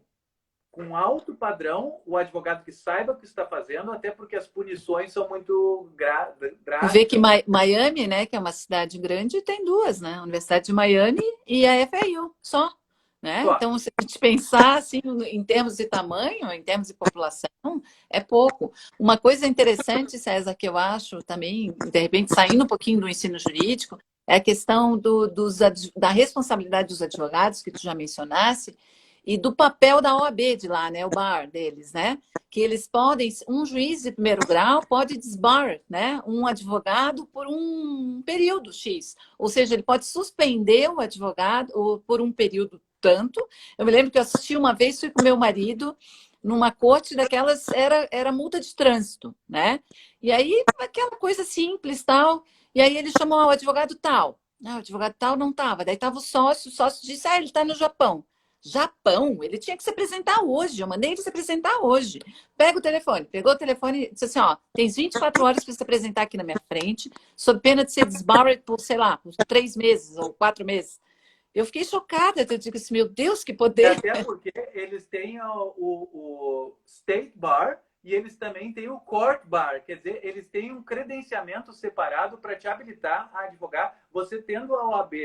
com alto padrão, o advogado que saiba o que está fazendo, até porque as punições são muito tu vê que drásticas. Miami, né, que é uma cidade grande, tem duas, né? A Universidade de Miami e a FIU, só. Né? Só. Então, se a gente pensar assim, em termos de tamanho, em termos de população, é pouco. Uma coisa interessante, César, que eu acho também, de repente, saindo um pouquinho do ensino jurídico, é a questão da responsabilidade dos advogados, que tu já mencionasse, e do papel da OAB de lá, né? O bar deles, né? Que eles podem, um juiz de primeiro grau pode desbar, né? Um advogado por um período X. Ou seja, ele pode suspender o advogado ou por um período tanto. Eu me lembro que eu assisti uma vez, fui com meu marido numa corte daquelas, era multa de trânsito, né? E aí, aquela coisa simples, tal. E aí ele chamou o advogado tal. Não, o advogado tal não estava. Daí estava o sócio disse, ele está no Japão. Japão, ele tinha que se apresentar hoje. Eu mandei ele se apresentar hoje. Pega o telefone, pegou o telefone e disse assim: ó, tens 24 horas para se apresentar aqui na minha frente, sob pena de ser disbarred por, sei lá, por 3 meses ou 4 meses. Eu fiquei chocada. Eu digo assim: meu Deus, que E poder! até porque eles têm o State Bar e eles também têm o Court Bar. Quer dizer, eles têm um credenciamento separado para te habilitar a advogar. Você tendo a OAB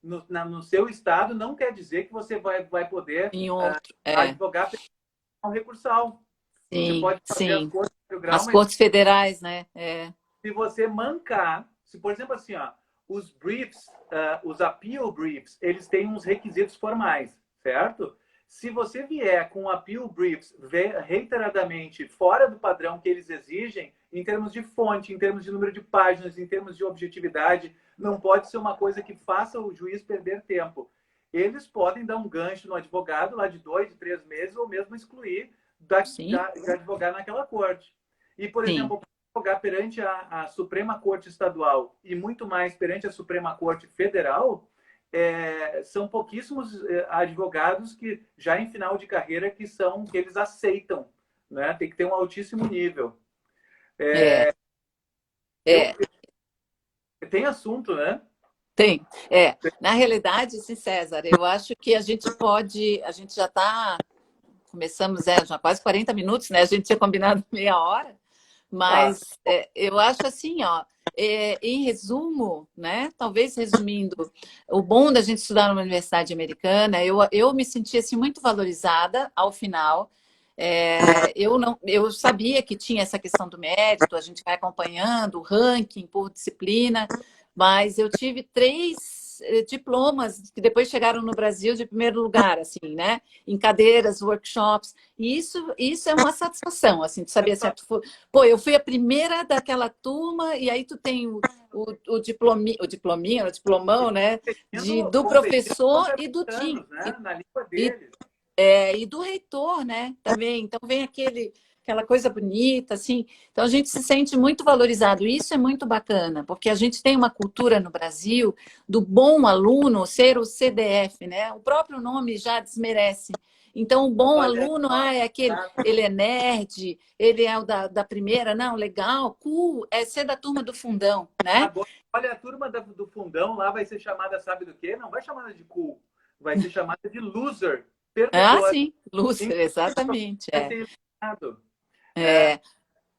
no seu estado, não quer dizer que você vai poder Em outro. advogar um recursal. Você Sim, pode fazer as sim. coisas no grau, As mas cortes federais, né? se você mancar, se por exemplo assim, ó, os briefs, os appeal briefs, eles têm uns requisitos formais, certo? Se você vier com appeal briefs reiteradamente fora do padrão que eles exigem, em termos de fonte, em termos de número de páginas, em termos de objetividade, não pode ser uma coisa que faça o juiz perder tempo. Eles podem dar um gancho no advogado lá de 2, de 3 meses, ou mesmo excluir de advogar naquela corte. E, por sim. exemplo, advogar perante a Suprema Corte Estadual e muito mais perante a Suprema Corte Federal, são pouquíssimos advogados que já em final de carreira que eles aceitam, né? Tem que ter um altíssimo nível. Tem assunto, né? Tem. Na realidade, sim, César, eu acho que a gente já está, começamos já quase 40 minutos, né? A gente tinha combinado meia hora, mas eu acho assim, ó, em resumo, né? Talvez resumindo, o bom da gente estudar numa universidade americana, eu me senti assim muito valorizada ao final. Eu sabia que tinha essa questão do mérito, a gente vai acompanhando o ranking por disciplina, mas eu tive 3 diplomas que depois chegaram no Brasil de primeiro lugar, assim, né? Em cadeiras, workshops. E isso é uma satisfação, assim, de saber assim, pô, eu fui a primeira daquela turma, e aí tu tem o diplomão, né? Do professor e do Tim. Né? Na língua deles. E do reitor, né? Também. Então vem aquela coisa bonita, assim. Então a gente se sente muito valorizado. Isso é muito bacana, porque a gente tem uma cultura no Brasil do bom aluno ser o CDF, né? O próprio nome já desmerece. Então, o bom aluno, é aquele, ele é nerd, ele é o da primeira, não, legal, cool, é ser da turma do fundão, né? Agora, olha, a turma do fundão lá vai ser chamada, sabe do quê? Não vai chamada de cool, vai ser chamada de loser. Sim, loser, exatamente.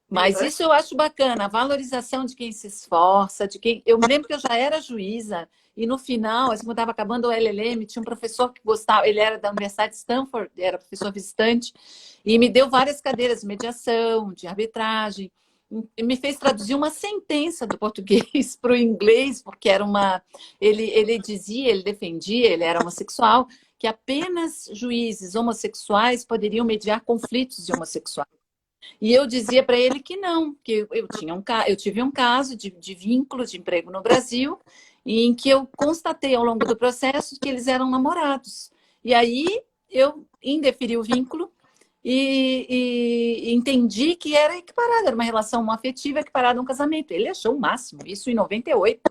Mas isso eu acho bacana, a valorização de quem se esforça, de quem. Eu me lembro que eu já era juíza, e no final, assim, quando estava acabando o LLM, tinha um professor que gostava, ele era da Universidade de Stanford, era professor visitante, e me deu várias cadeiras de mediação, de arbitragem, e me fez traduzir uma sentença do português para o inglês, porque era uma. Ele dizia, ele defendia, ele era homossexual, que apenas juízes homossexuais poderiam mediar conflitos de homossexuais. E eu dizia para ele que não, que eu tive um caso de vínculo de emprego no Brasil, em que eu constatei ao longo do processo que eles eram namorados. E aí eu indeferi o vínculo e entendi que era equiparado, era uma relação afetiva equiparada a um casamento. Ele achou o máximo, isso em 98,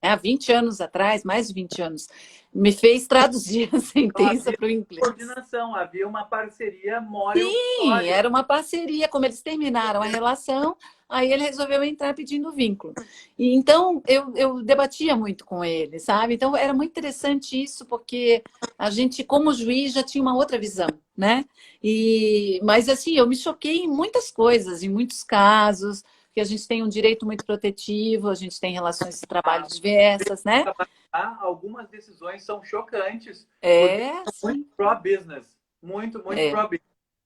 há 20 anos atrás, mais de 20 anos. Me fez traduzir a sentença para o inglês. Coordenação, havia uma parceria Sim, era uma parceria. Como eles terminaram a relação, aí ele resolveu entrar pedindo vínculo. E então eu debatia muito com ele, sabe? Então era muito interessante isso, porque a gente, como juiz, já tinha uma outra visão, né? Mas assim, eu me choquei em muitas coisas, em muitos casos, porque a gente tem um direito muito protetivo, a gente tem relações de trabalho diversas, né? Algumas decisões são chocantes. Sim. Muito pro-business. Muito pro-business.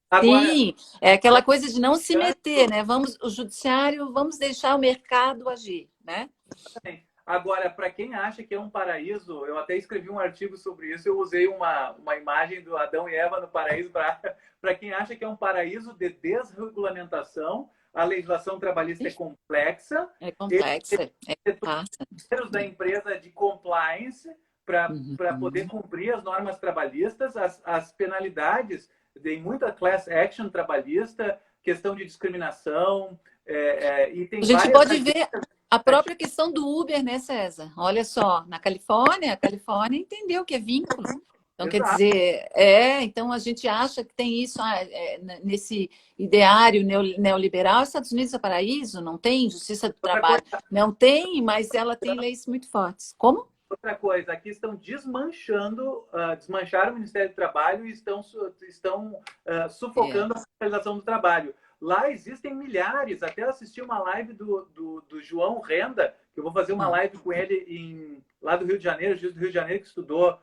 Agora, sim, é aquela coisa de não se meter, né? O judiciário, vamos deixar o mercado agir, né? Agora, para quem acha que é um paraíso, eu até escrevi um artigo sobre isso, eu usei uma imagem do Adão e Eva no paraíso para quem acha que é um paraíso de desregulamentação. A legislação trabalhista é complexa. É complexa. Os da empresa de compliance para poder cumprir as normas trabalhistas, as penalidades, tem muita class action trabalhista, questão de discriminação. E tem a gente pode ver a própria questão do Uber, né, César? Olha só, na Califórnia, a Califórnia entendeu o que é vínculo. Então, quer dizer, então a gente acha que tem isso nesse ideário neoliberal. Estados Unidos é paraíso, não tem justiça do trabalho. Não tem, mas ela tem leis muito fortes. Como? Outra coisa, aqui estão desmancharam o Ministério do Trabalho e estão sufocando a fiscalização do trabalho. Lá existem milhares, até assisti uma live do João Renda, que eu vou fazer uma live com ele lá do Rio de Janeiro, juiz do Rio de Janeiro, que estudou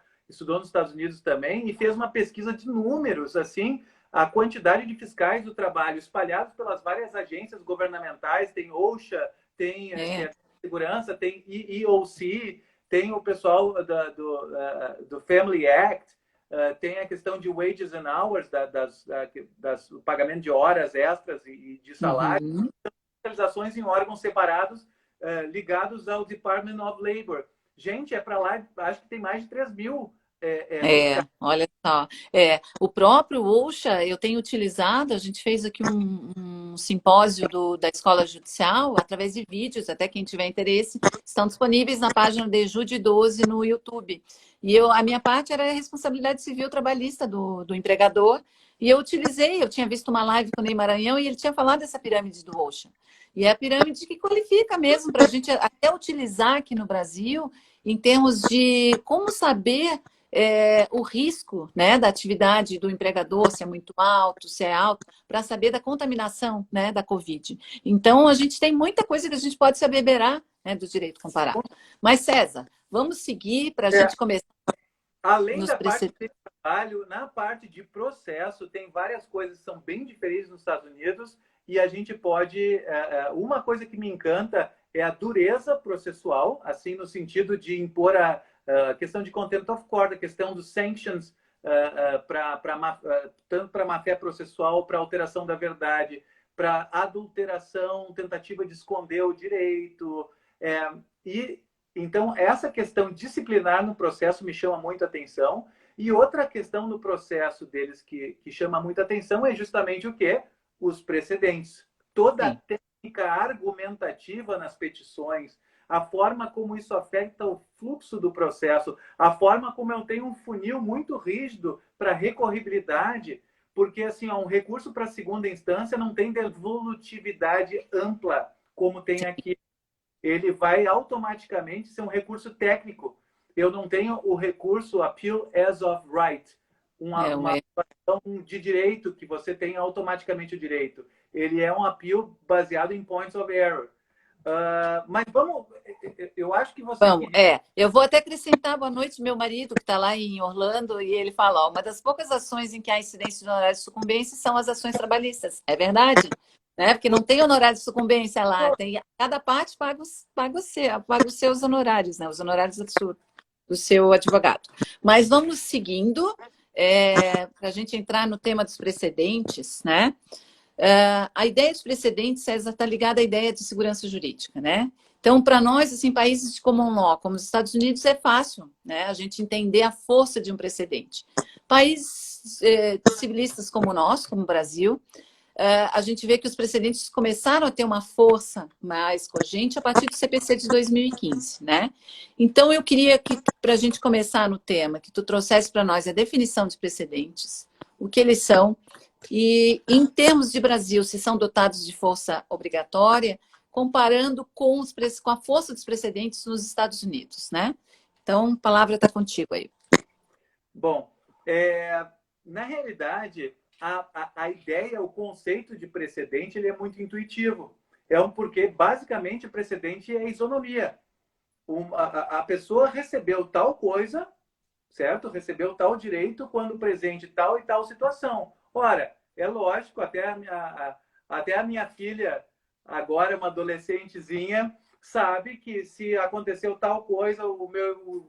nos Estados Unidos também, e fez uma pesquisa de números, assim, a quantidade de fiscais do trabalho espalhados pelas várias agências governamentais, tem OSHA, tem segurança, tem EEOC, tem o pessoal do Family Act, tem a questão de wages and hours, o pagamento de horas extras e de salário, especializações em órgãos separados ligados ao Department of Labor. Gente, para lá, acho que tem mais de 3 mil. Olha só. O próprio OSHA eu tenho utilizado, a gente fez aqui um simpósio da Escola Judicial, através de vídeos, até quem tiver interesse, estão disponíveis na página de Jude 12 no YouTube. E a minha parte era a responsabilidade civil trabalhista do empregador, e eu tinha visto uma live com o Ney Maranhão e ele tinha falado dessa pirâmide do OSHA. E é a pirâmide que qualifica mesmo para a gente até utilizar aqui no Brasil, em termos de como saber o risco, né, da atividade do empregador, se é muito alto, se é alto, para saber da contaminação, né, da Covid. Então, a gente tem muita coisa que a gente pode se abeberar, né, do direito comparado. Mas, César, vamos seguir para a gente começar. Além da parte de trabalho, na parte de processo, tem várias coisas que são bem diferentes nos Estados Unidos e a gente pode... uma coisa que me encanta é a dureza processual, assim, no sentido de impor a questão de contempt of court, a questão dos sanctions, tanto para má-fé processual, para alteração da verdade, para adulteração, tentativa de esconder o direito. Então, essa questão disciplinar no processo me chama muito a atenção. E outra questão no processo deles que chama muita atenção é justamente o quê? Os precedentes. Toda a técnica argumentativa nas petições, a forma como isso afeta o fluxo do processo, a forma como eu tenho um funil muito rígido para recorribilidade, porque assim, um recurso para segunda instância não tem devolutividade ampla, como tem aqui. Ele vai automaticamente ser um recurso técnico. Eu não tenho o recurso appeal as of right, uma situação de direito que você tem automaticamente o direito. Ele é um appeal baseado em points of error. Mas vamos, eu acho que você... eu vou até acrescentar, boa noite, meu marido, que está lá em Orlando, e ele fala, uma das poucas ações em que há incidência de honorário de sucumbência são as ações trabalhistas. É verdade? Né? Porque não tem honorário de sucumbência lá, cada parte paga os seus honorários, né? Os honorários do seu advogado. Mas vamos seguindo, para a gente entrar no tema dos precedentes, né? A ideia dos precedentes, César, está ligada à ideia de segurança jurídica, né? Então, para nós, assim, países de common law, como os Estados Unidos, é fácil, né? A gente entender a força de um precedente. Países civilistas como o nosso, como o Brasil, a gente vê que os precedentes começaram a ter uma força mais cogente a partir do CPC de 2015, né? Então, eu queria que, para a gente começar no tema, que tu trouxesse para nós a definição de precedentes, o que eles são, e em termos de Brasil, se são dotados de força obrigatória, comparando com a força dos precedentes nos Estados Unidos, né? Então, a palavra está contigo aí. Bom, na realidade, a ideia, o conceito de precedente, ele é muito intuitivo. Porque, basicamente, o precedente é isonomia. A pessoa recebeu tal coisa, certo? Recebeu tal direito quando presente tal e tal situação. Ora, é lógico, até a minha filha, agora uma adolescentezinha, sabe que se aconteceu tal coisa, o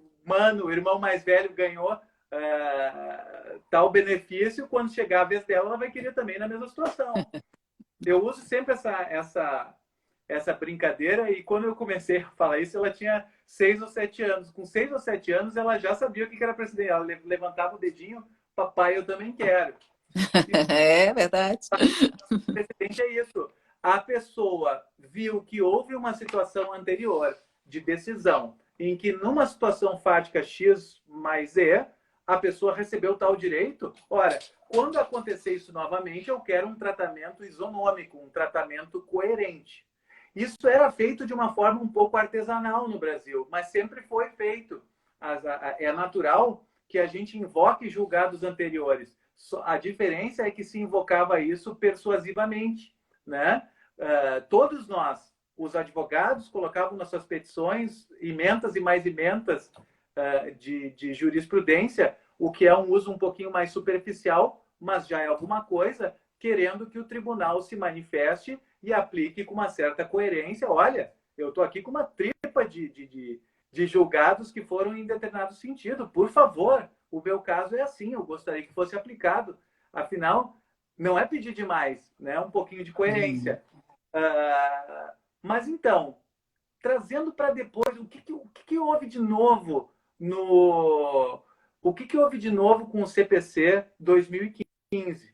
irmão mais velho ganhou tal benefício, quando chegar a vez dela, ela vai querer também na mesma situação. Eu uso sempre essa brincadeira, e quando eu comecei a falar isso, ela tinha 6 ou 7 anos. Com 6 ou 7 anos, ela já sabia o que era precedente. Ela levantava o dedinho, papai, eu também quero. É verdade. O precedente é isso. A pessoa viu que houve uma situação anterior de decisão em que numa situação fática X mais E, a pessoa recebeu tal direito. Ora, quando acontecer isso novamente, eu quero um tratamento isonômico, um tratamento coerente. Isso era feito de uma forma um pouco artesanal no Brasil, mas sempre foi feito. É natural que a gente invoque julgados anteriores. A diferença é que se invocava isso persuasivamente, né? Todos nós, os advogados, colocavam nas suas petições emendas e mais emendas de jurisprudência, o que é um uso um pouquinho mais superficial, mas já é alguma coisa, querendo que o tribunal se manifeste e aplique com uma certa coerência. Olha, eu estou aqui com uma tripa de julgados que foram em determinado sentido. Por favor, O meu caso é assim, eu gostaria que fosse aplicado. Afinal, não é pedir demais, né? Um pouquinho de coerência. Mas então, trazendo para depois, o que houve de novo no... O que houve de novo com o CPC 2015?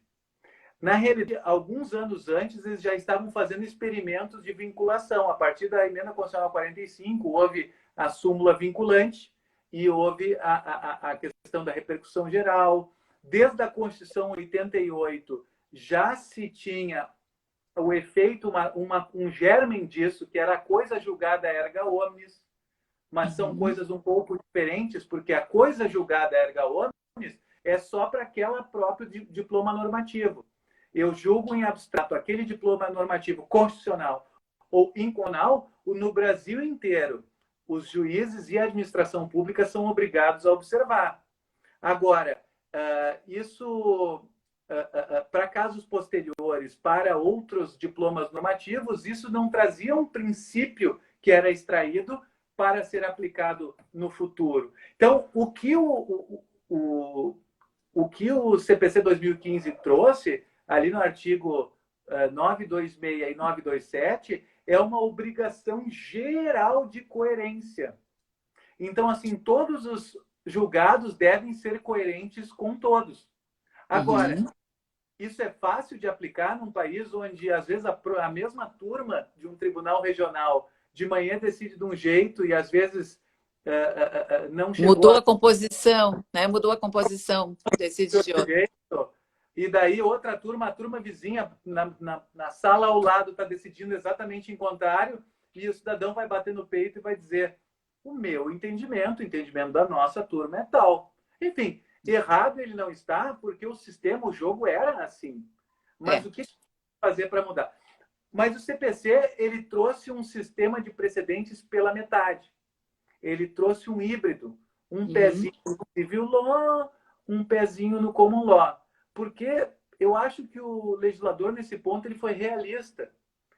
Na realidade, alguns anos antes, eles já estavam fazendo experimentos de vinculação. A partir da Emenda Constitucional 45, houve a súmula vinculante e houve a questão da repercussão geral. Desde a Constituição 88, já se tinha o efeito, um germen disso, que era a coisa julgada erga omnes, mas são coisas um pouco diferentes, porque a coisa julgada erga omnes é só para aquela próprio diploma normativo. Eu julgo em abstrato aquele diploma normativo constitucional ou inconstitucional, no Brasil inteiro, os juízes e a administração pública são obrigados a observar. Agora, isso, para casos posteriores, para outros diplomas normativos, isso não trazia um princípio que era extraído para ser aplicado no futuro. Então, o que o CPC 2015 trouxe, ali no artigo 926 e 927, é uma obrigação geral de coerência. Então, assim, todos os julgados devem ser coerentes com todos. Agora, isso é fácil de aplicar num país onde, às vezes, a mesma turma de um tribunal regional de manhã decide de um jeito e, às vezes, não chegou... Mudou a composição, né? Mudou a composição, decide de outro jeito. E daí outra turma, a turma vizinha, na sala ao lado, está decidindo exatamente em contrário, e o cidadão vai bater no peito e vai dizer: o meu entendimento, o entendimento da nossa turma é tal. Enfim, errado ele não está, porque o sistema, o jogo era assim. Mas o que fazer para mudar? Mas o CPC, ele trouxe um sistema de precedentes pela metade. Ele trouxe um híbrido, um pezinho no civil law, um pezinho no common law. Porque eu acho que o legislador, nesse ponto, ele foi realista.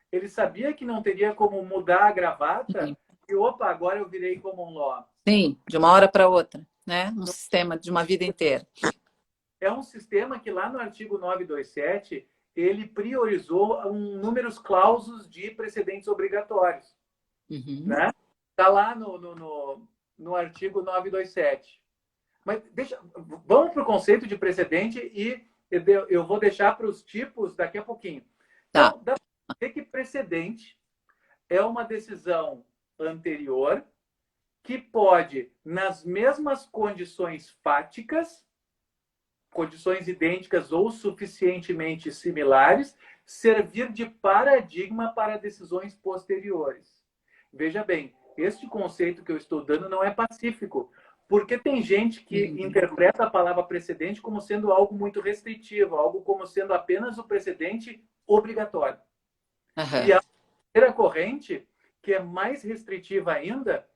Ele sabia que não teria como mudar a gravata e, opa, agora eu virei common law. Sim, de uma hora para outra, né? Um sistema de uma vida inteira. É um sistema que lá no artigo 927, ele priorizou números clausos de precedentes obrigatórios. Né? Está lá no artigo 927. Mas vamos para o conceito de precedente e eu vou deixar para os tipos daqui a pouquinho. Então, dá para dizer que precedente é uma decisão anterior que pode, nas mesmas condições fáticas, condições idênticas ou suficientemente similares, servir de paradigma para decisões posteriores. Veja bem, este conceito que eu estou dando não é pacífico, porque tem gente que interpreta a palavra precedente como sendo algo muito restritivo, algo como sendo apenas o precedente obrigatório. E a terceira corrente, que é mais restritiva ainda,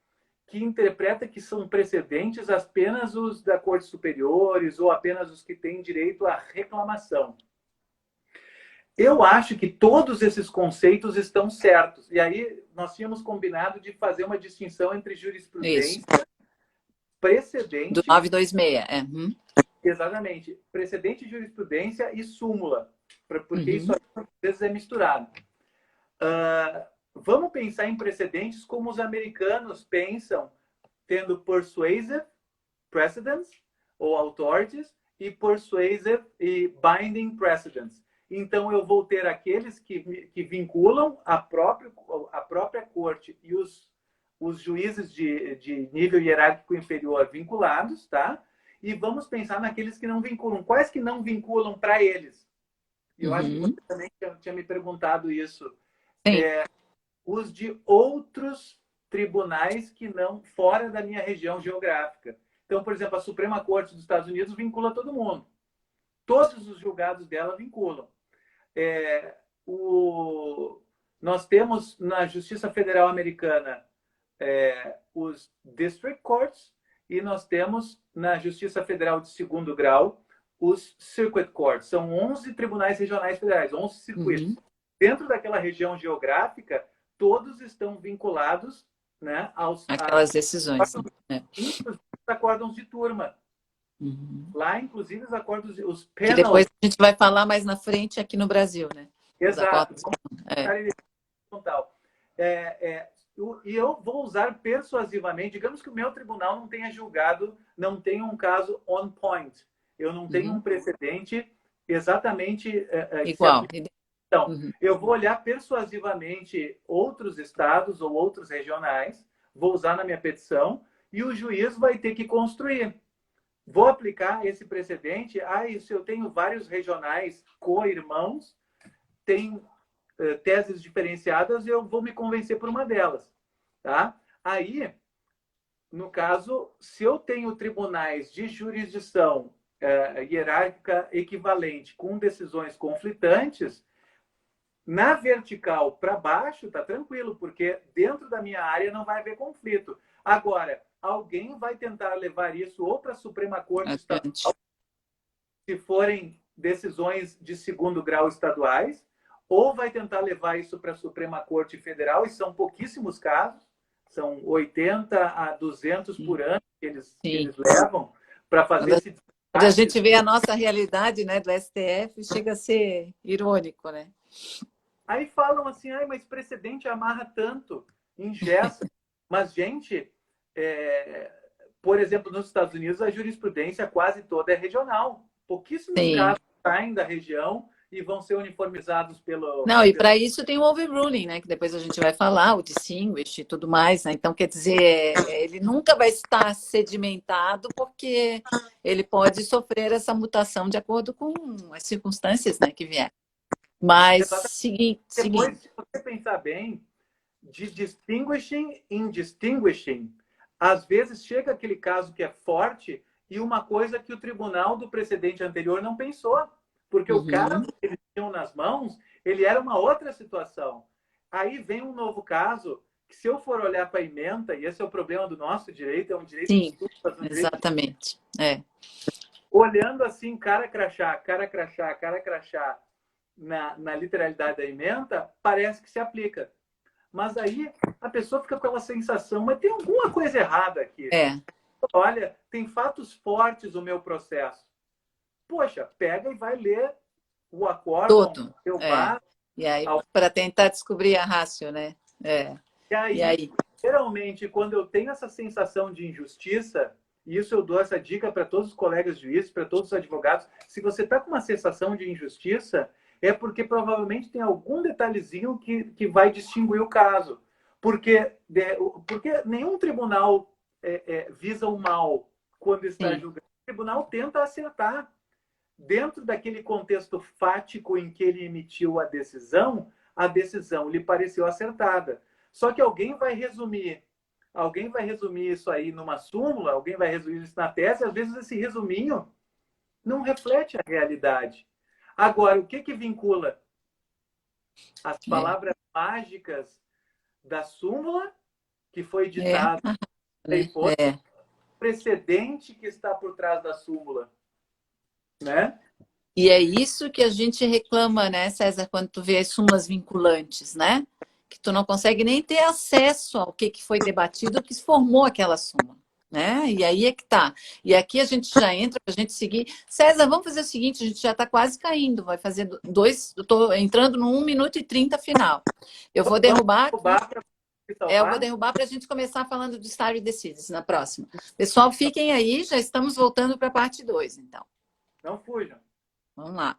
que interpreta que são precedentes apenas os da Corte Superiores ou apenas os que têm direito à reclamação. Eu acho que todos esses conceitos estão certos. E aí nós tínhamos combinado de fazer uma distinção entre jurisprudência, precedente... Do 926, Exatamente. Precedente, jurisprudência e súmula. Porque isso às vezes é misturado. Vamos pensar em precedentes como os americanos pensam, tendo persuasive precedents, ou authorities, e persuasive e binding precedents. Então, eu vou ter aqueles que vinculam a própria corte e os juízes de nível hierárquico inferior vinculados, tá? E vamos pensar naqueles que não vinculam. Quais que não vinculam para eles? Eu acho que você também tinha me perguntado isso. Os de outros tribunais que não, fora da minha região geográfica. Então, por exemplo, a Suprema Corte dos Estados Unidos vincula todo mundo. Todos os julgados dela vinculam. Nós temos na Justiça Federal Americana os District Courts e nós temos na Justiça Federal de segundo grau os Circuit Courts. São 11 tribunais regionais federais, 11 circuitos. Dentro daquela região geográfica, todos estão vinculados, né, aquelas decisões. Inclusive, acórdãos de turma. Lá, inclusive, os acordos, os Que depois penalties. a gente vai falar mais na frente aqui no Brasil, né? Exato. E eu vou usar persuasivamente. Digamos que o meu tribunal não tenha julgado, não tenha um caso on point. Eu não tenho um precedente exatamente igual. Então, eu vou olhar persuasivamente outros estados ou outros regionais, vou usar na minha petição, e o juiz vai ter que construir. Vou aplicar esse precedente. Se eu tenho vários regionais co-irmãos, tem teses diferenciadas, eu vou me convencer por uma delas. Tá? Aí, no caso, se eu tenho tribunais de jurisdição hierárquica equivalente com decisões conflitantes, na vertical para baixo está tranquilo, porque dentro da minha área não vai haver conflito. Agora, alguém vai tentar levar isso ou para a Suprema Corte Estadual, se forem decisões de segundo grau estaduais, ou vai tentar levar isso para a Suprema Corte Federal, e são pouquíssimos casos, são 80 a 200 por ano que eles levam para fazer esse... Quando a gente vê a nossa realidade, né, do STF, chega a ser irônico, né? Aí falam assim, mas precedente amarra tanto, engessa. Mas, gente, por exemplo, nos Estados Unidos, a jurisprudência quase toda é regional. Pouquíssimos casos saem da região e vão ser uniformizados pelo... Não, e para isso tem o overruling, né? Que depois a gente vai falar, o distinguish e tudo mais, né? Então, quer dizer, ele nunca vai estar sedimentado porque ele pode sofrer essa mutação de acordo com as circunstâncias, né, que vier. Mas, depois, se você pensar bem, de distinguishing in distinguishing, às vezes chega aquele caso que é forte e uma coisa que o tribunal do precedente anterior não pensou. Porque o caso que eles tinham nas mãos, ele era uma outra situação. Aí vem um novo caso, que se eu for olhar para a ementa, e esse é o problema do nosso direito, é um direito... Sim, exatamente. Olhando assim, cara crachá, na literalidade da ementa, parece que se aplica. Mas aí a pessoa fica com aquela sensação, mas tem alguma coisa errada aqui. Olha, tem fatos fortes no meu processo. Poxa, pega e vai ler o acórdão. E aí, para tentar descobrir a ratio, né? E aí, geralmente, quando eu tenho essa sensação de injustiça, e isso eu dou essa dica para todos os colegas juízes, para todos os advogados, se você está com uma sensação de injustiça, é porque provavelmente tem algum detalhezinho que vai distinguir o caso. Porque nenhum tribunal visa o mal quando está julgando. O tribunal tenta acertar. Dentro daquele contexto fático em que ele emitiu a decisão lhe pareceu acertada. Só que alguém vai resumir isso aí numa súmula, alguém vai resumir isso na tese, às vezes esse resuminho não reflete a realidade. Agora, o que vincula? As palavras mágicas da súmula, que foi ditada, precedente que está por trás da súmula. Né? E é isso que a gente reclama, né, César, quando tu vê as súmulas vinculantes, né? Que tu não consegue nem ter acesso ao que foi debatido, o que se formou aquela súmula, né? E aí é que tá. E aqui a gente já entra para a gente seguir. César, vamos fazer o seguinte, a gente já está quase caindo, vai fazer eu estou entrando no 1 minuto e 30 final. Eu vou derrubar eu vou derrubar para a gente começar falando de stare decisis na próxima. Pessoal, fiquem aí, já estamos voltando para a parte 2, então. Não fujam. Vamos lá.